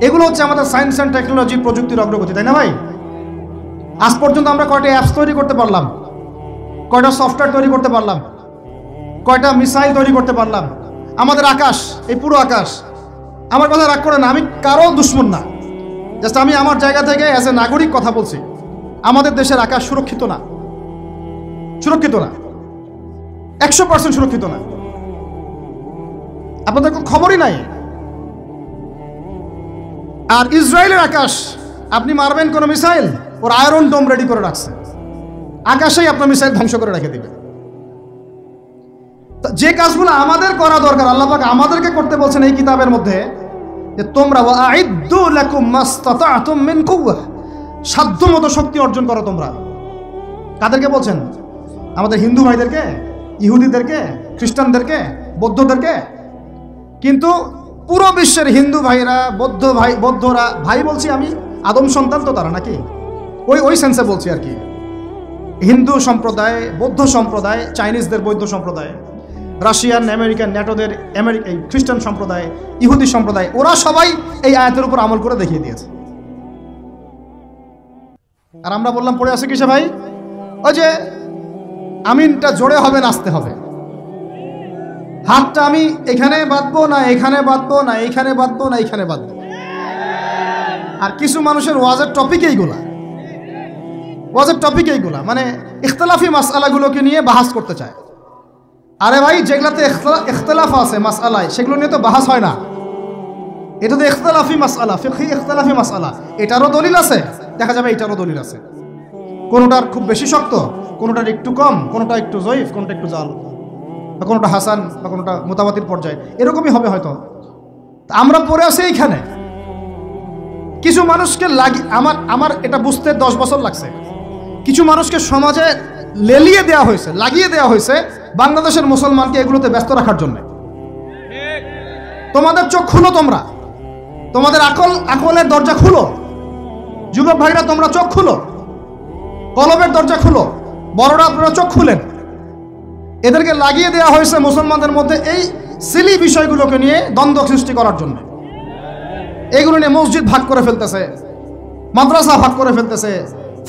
এগুলো হচ্ছে আমাদের সায়েন্স অ্যান্ড টেকনোলজি, প্রযুক্তির অগ্রগতি, তাই না ভাই? আজ পর্যন্ত আমরা কয়টা অ্যাপস তৈরি করতে পারলাম, কয়টা সফটওয়্যার তৈরি করতে পারলাম, কয়টা মিসাইল তৈরি করতে পারলাম। আমাদের আকাশ, এই পুরো আকাশ আমার কথা রাগ করে না, আমি কারো দুশ্মন না, জাস্ট আমি আমার জায়গা থেকে অ্যাজ এ নাগরিক কথা বলছি। আমাদের দেশের আকাশ সুরক্ষিত না, সুরক্ষিত না, 100% সুরক্ষিত না। আপনাদের কোনো খবরই নাই। আর ইসরায়েলের আকাশ, আপনি মারবেন কোনো মিসাইল, ওর আয়রন ডোম রেডি করে রাখছে, আকাশেই আপনার মিসাইল ধ্বংস করে রেখে দিবে। যে কাজগুলো আমাদের করা দরকার, আল্লাহ পাক আমাদেরকে করতে বলছেন এই কিতাবের মধ্যে, যে তোমরা ওয়াইদ্দু লাকুম মাসতাতা'তুম মিন কুওয়া, সাধ্যমতো শক্তি অর্জন করো তোমরা। কাদেরকে বলছেন? আমাদের হিন্দু ভাইদেরকে, ইহুদিদেরকে, খ্রিস্টানদেরকে, বৌদ্ধদেরকে। কিন্তু পুরো বিশ্বের হিন্দু ভাইরা, বৌদ্ধরা, ভাই বলছি আমি, আদম সন্তান তো তারা নাকি, ওই সেন্সে বলছি আর কি। হিন্দু সম্প্রদায়, বৌদ্ধ সম্প্রদায়, চাইনিজদের বৌদ্ধ সম্প্রদায়, রাশিয়ান, আমেরিকান, ন্যাটোদের খ্রিস্টান সম্প্রদায়, ইহুদি সম্প্রদায়, ওরা সবাই এই আয়াতের উপর আমল করে দেখিয়ে দিয়েছে। আর আমরা বললাম পড়ে আছে কিসে ভাই? ওই যে আমিনটা জোরে হবে, নাচতে হবে, হাতটা আমি এখানে বাঁধবো না, এখানে বাঁধবো না, এইখানে বাঁধবো না, এইখানে বাঁধবো। আর কিছু মানুষের ওয়াজের টপিক এইগুলা, ওয়াজের টপিক এইগুলা, মানে ইখতলাফি মাসআলাগুলোকে নিয়ে বাহাস করতে চায়। আরে ভাই, যেগুলাতে ইখতলাফ আছে মাসআলায়, সেগুলো নিয়ে তো বাহাস হয় না। এটা তো ইখতলাফি মাসআলা, ফিকহি ইখতলাফি মাসআলা, এটারও দলিল আছে, দেখা যাবে এটারও দলিল আছে। কোনোটার খুব বেশি শক্ত, কোনোটার একটু কম, কোনোটা একটু জয়ীফ, কোনোটা একটু জাল, বা কোনোটা হাসান, বা কোনোটা মোতাবাতির পর্যায়ে, এরকমই হবে হয়তো। আমরা পড়ে আছি এইখানে। কিছু মানুষকে আমার এটা বুঝতে 10 বছর লাগছে। কিছু মানুষকে সমাজে লেলিয়ে দেওয়া হয়েছে, লাগিয়ে দেওয়া হয়েছে বাংলাদেশের মুসলমানকে এগুলোতে ব্যস্ত রাখার জন্য। তোমাদের চোখ খুলো, তোমরা তোমাদের আকলের দরজা খুলো, যুবক ভাইরা তোমরা চোখ খুলো, কলবের দরজা খুলো, বড়রা আপনারা চোখ খুলেন। এদেরকে লাগিয়ে দেওয়া হয়েছে মুসলমানদের মধ্যে এই সিলি বিষয়গুলোকে নিয়ে দ্বন্দ্ব সৃষ্টি করার জন্য। এগুলো নিয়ে মসজিদ ভাগ করে ফেলতেছে, মাদ্রাসা ভাগ করে ফেলতেছে।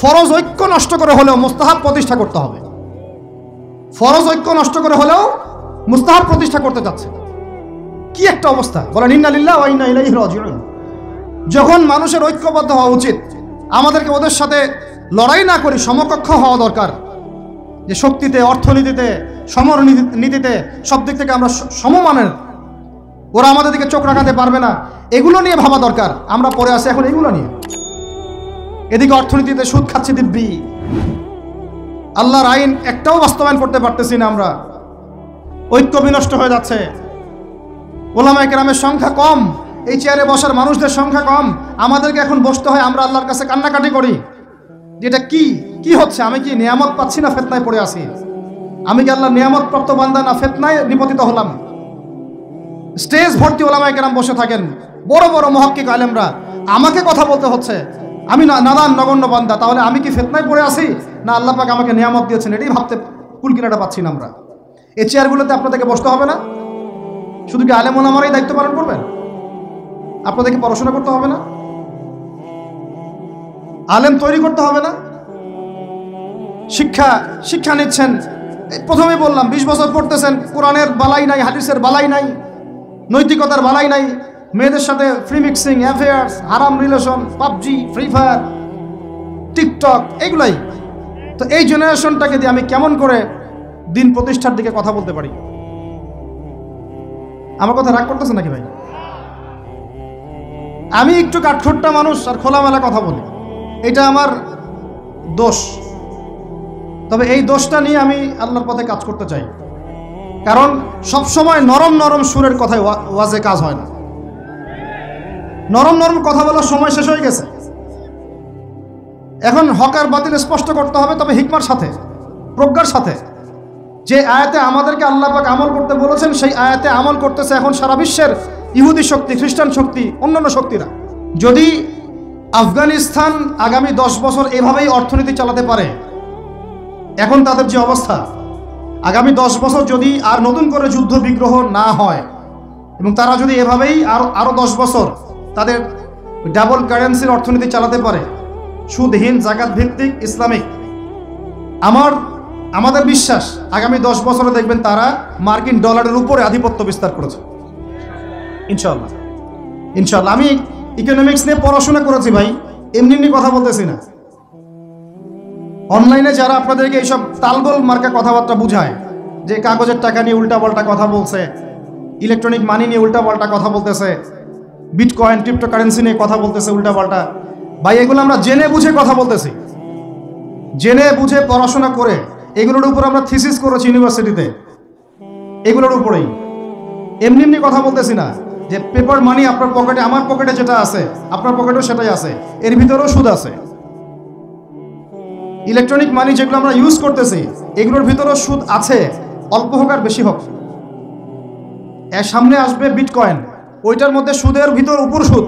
ফরজ ঐক্য নষ্ট করে হলেও মুস্তাহাব প্রতিষ্ঠা করতে হবে। ফরজ ঐক্য নষ্ট করে হলেও মুস্তাহাব প্রতিষ্ঠা করতে যাচ্ছে। কি একটা অবস্থা, বলেন ইন্না লিল্লাহি ওয়া ইন্না ইলাইহি রাজিউন। যখন মানুষের ঐক্যবদ্ধ হওয়া উচিত, আমাদেরকে ওদের সাথে লড়াই না করি, সমকক্ষ হওয়া দরকার। যে শক্তিতে, অর্থনীতিতে, সমরনীতিতে, সব দিক থেকে আমরা সমমানের, ওরা আমাদের দিকে চোখ রাখাতে পারবে না, এগুলো নিয়ে ভাবা দরকার। আমরা পড়ে আসি এখন এগুলো নিয়ে। এদিকে অর্থনীতিতে সুদ খাচ্ছি দিব্যি, আল্লাহর আইন একটাও বাস্তবায়ন করতে পারতেছি না আমরা, ঐক্য বিনষ্ট হয়ে যাচ্ছে। ওলামায়ে কেরামের সংখ্যা কম, এই চেয়ারে বসার মানুষদের সংখ্যা কম, আমাদেরকে এখন বসতে হয়, আমরা আল্লাহর কাছে কান্নাকাটি করি। যেটা কি হচ্ছে? আমি কি নিয়ামত পাচ্ছি না ফিতনায় পড়ে আছি? আমি কি আল্লাহর নিয়ামত প্রাপ্ত বান্দা না ফিতনায় নিপতিত হলাম? স্টেজ ভর্তি ওলামায়ে কেরাম বসে থাকেন, বড় বড় মুহাক্কিক আলেমরা, আমাকে কথা বলতে হচ্ছে। আমি নাদান নগণ্য বান্দা, তাহলে আমি কি ফিতনায় পড়ে আছি না আল্লাহ পাক আমাকে নিয়ামত দিয়েছেন? এটাই ভাবতে কুলকিনাটা পাচ্ছি না আমরা। এই চেয়ারগুলোতে আপনাদেরকে বসতে হবে না? শুধু কি আলেম ওলামারাই দায়িত্ব পালন করবেন? আপনাদেরকে পড়াশোনা করতে হবে না? আলেম তৈরি করতে হবে না? শিক্ষা নিচ্ছেন, প্রথমে বললাম 20 বছর পড়তেছেন, কোরআনের বালাই নাই, হাদিসের বালাই নাই, নৈতিকতার বালাই নাই, মেয়েদের সাথে ফ্রি মিক্সিং, অ্যাফেয়ার্স, হারাম relation, PUBG, free fire, TikTok, এগুলাই। তো এই জেনারেশনটাকে দিয়ে আমি কেমন করে দিন প্রতিষ্ঠার দিকে কথা বলতে পারি? আমার কথা রাগ করতেছে নাকি ভাই? আমি একটু কাঠখোট্টা মানুষ আর খোলামেলা কথা বলি, এটা আমার দোষ। তবে এই দোষটা নিয়ে আমি আল্লাহর পথে কাজ করতে চাই, কারণ সব সময় নরম নরম সুরের কথায় ওয়াজে কাজ হয় না। নরম নরম কথা বলার সময় শেষ হয়ে গেছে। এখন হক আর বাতিল স্পষ্ট করতে হবে, তবে হিকমার সাথে, প্রজ্ঞার সাথে। যে আয়াতে আমাদেরকে আল্লাহ পাক আমল করতে বলেছেন, সেই আয়াতে আমল করতেছে এখন সারা বিশ্বের ইহুদি শক্তি, খ্রিস্টান শক্তি, অন্যান্য শক্তিরা। যদি আফগানিস্তান আগামী 10 বছর এভাবেই অর্থনীতি চালাতে পারে, এখন তাদের যে অবস্থা, আগামী 10 বছর যদি আর নতুন করে যুদ্ধ বিগ্রহ না হয় এবং তারা যদি এভাবেই আরো 10 বছর তাদের ডাবল কারেন্সির অর্থনীতি চালাতে পারে, সুদহীন, জাকাত ভিত্তিক, ইসলামিক, আমাদের বিশ্বাস আগামী 10 বছরে দেখবেন তারা মার্কিন ডলারের উপরে আধিপত্য বিস্তার করেছে ইনশাআল্লাহ। ইনশাআল্লাহ। আমি ইকোনমিক্স নিয়ে পড়াশোনা করেছি ভাই, এমনি এমনি কথা বলতেছি না। অনলাইনে যারা আপনাদেরকে এইসব তালগোল মার্কা কথাবার্তা বুঝায়, যে কাগজের টাকা নিয়ে উল্টাপাল্টা কথা বলছে, ইলেকট্রনিক মানি নিয়ে উল্টাপাল্টা কথা বলতেছে, বিটকয়েন ক্রিপ্টোকারেন্সি নিয়ে কথা বলতেছে উল্টাপাল্টা, ভাই এগুলো আমরা জেনে বুঝে কথা বলতেছি, জেনে বুঝে পড়াশোনা করে এগুলোর উপর আমরা থিসিস করেছি ইউনিভার্সিটিতে, এগুলোর উপরেই। এমনি এমনি কথা বলতেছি না যে পেপার মানি আপনার পকেটে, আমার পকেটে যেটা আছে আপনার পকেটেও সেটাই আছে, এর ভিতরেও সুদ আছে। ইলেকট্রনিক মানি যেগুলো আমরা ইউজ করতেছি এগুলোর ভিতরেও সুদ আছে, অল্প হোক আর বেশি হোক। এর সামনে আসবে বিটকয়েন, ওইটার মধ্যে সুদের ভিতর উপর সুদ,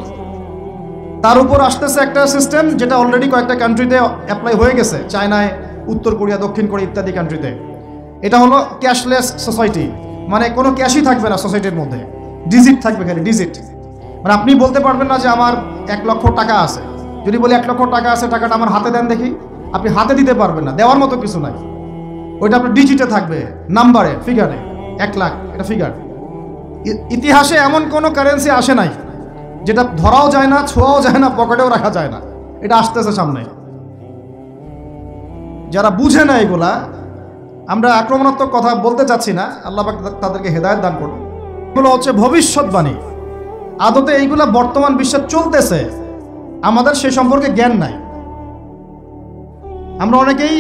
তার উপর আসতেছে একটা সিস্টেম যেটা অলরেডি কয়েকটা কান্ট্রিতে অ্যাপ্লাই হয়ে গেছে, চায়নায়, উত্তর কোরিয়া, দক্ষিণ কোরিয়া ইত্যাদি কান্ট্রিতে। এটা হলো ক্যাশলেস সোসাইটি, মানে কোনো ক্যাশই থাকবে না সোসাইটির মধ্যে, ডিজিট থাকবে, খালি ডিজিট। মানে আপনি বলতে পারবেন না যে আমার 1 লক্ষ টাকা আছে, যদি বলি 1 লক্ষ টাকা আছে, টাকাটা আমার হাতে দেন দেখি, আপনি হাতে দিতে পারবেন না, দেওয়ার মতো কিছু নাই। ওইটা আপনার ডিজিটে থাকবে, নাম্বারে, ফিগারে, 1 লাখ এটা ফিগার। ইতিহাসে এমন কোনো কারেন্সি আসে নাই যেটা ধরাও যায় না, ছোঁয়াও যায় না, পকেটেও রাখা যায় না। এটা আসতেছে সামনে। যারা বুঝে না এগুলা, আমরা আক্রমণাত্মক কথা বলতে চাচ্ছি না, আল্লাহ পাক তাদেরকে হেদায়েত দান করুন। এগুলো হচ্ছে ভবিষ্যৎবাণী, আদতে এইগুলা বর্তমান বিশ্বে চলতেছে, আমাদের সে সম্পর্কে জ্ঞান নাই। আমরা অনেকেই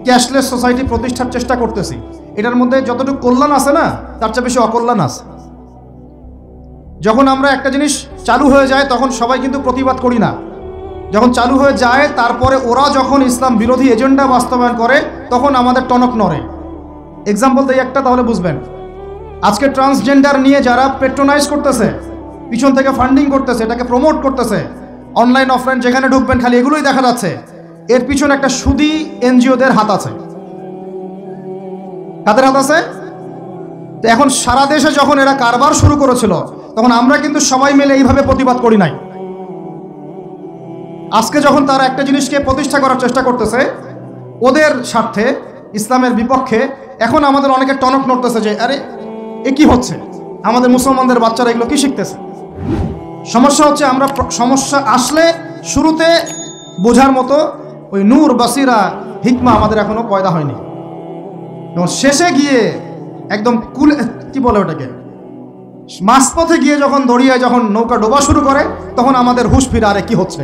ক্যাশলেস সোসাইটি প্রতিষ্ঠার চেষ্টা করতেছি, এটার মধ্যে যতটুকু কল্যাণ আছে না তার চেয়ে বেশি অকল্যাণ আছে। যখন আমরা একটা জিনিস চালু হয়ে যায় তখন সবাই কিন্তু প্রতিবাদ করি না, যখন চালু হয়ে যায় তারপরে ওরা যখন ইসলাম বিরোধী এজেন্ডা বাস্তবায়ন করে তখন আমাদের টনক নড়ে। এক্সাম্পল দিই একটা, তাহলে বুঝবেন। আজকে ট্রান্সজেন্ডার নিয়ে যারা পেট্রোনাইজ করতেছে, পিছন থেকে ফান্ডিং করতেছে, এটাকে প্রমোট করতেছে, অনলাইন অফলাইন যেখানে ঢুকবেন খালি এগুলোই দেখা যাচ্ছে, এর পিছনে একটা সুদী এনজিওদের হাত আছে। কাদের হাত আছে? তো এখন সারা দেশে যখন এরা কারবার শুরু করেছিল তখন আমরা কিন্তু সবাই মিলে এইভাবে প্রতিবাদ করি নাই। আজকে যখন তারা একটা জিনিসকে প্রতিষ্ঠা করার চেষ্টা করতেছে ওদের স্বার্থে, ইসলামের বিপক্ষে, এখন আমাদের অনেকে টনক নড়তেছে যে আরে এ কি হচ্ছে, আমাদের মুসলমানদের বাচ্চারা এগুলো কি শিখতেছে। সমস্যা হচ্ছে আমরা সমস্যা আসলে শুরুতে বোঝার মতো ওই নূর, বাসিরা, হিকমা আমাদের এখনো পয়দা হয়নি, এবং শেষে গিয়ে একদম কুলে, কি বলে ওটাকে, মাঝপথে গিয়ে যখন দড়িয়ে যখন নৌকা ডোবা শুরু করে তখন আমাদের হুঁশ ফিরে, আরে কি হচ্ছে।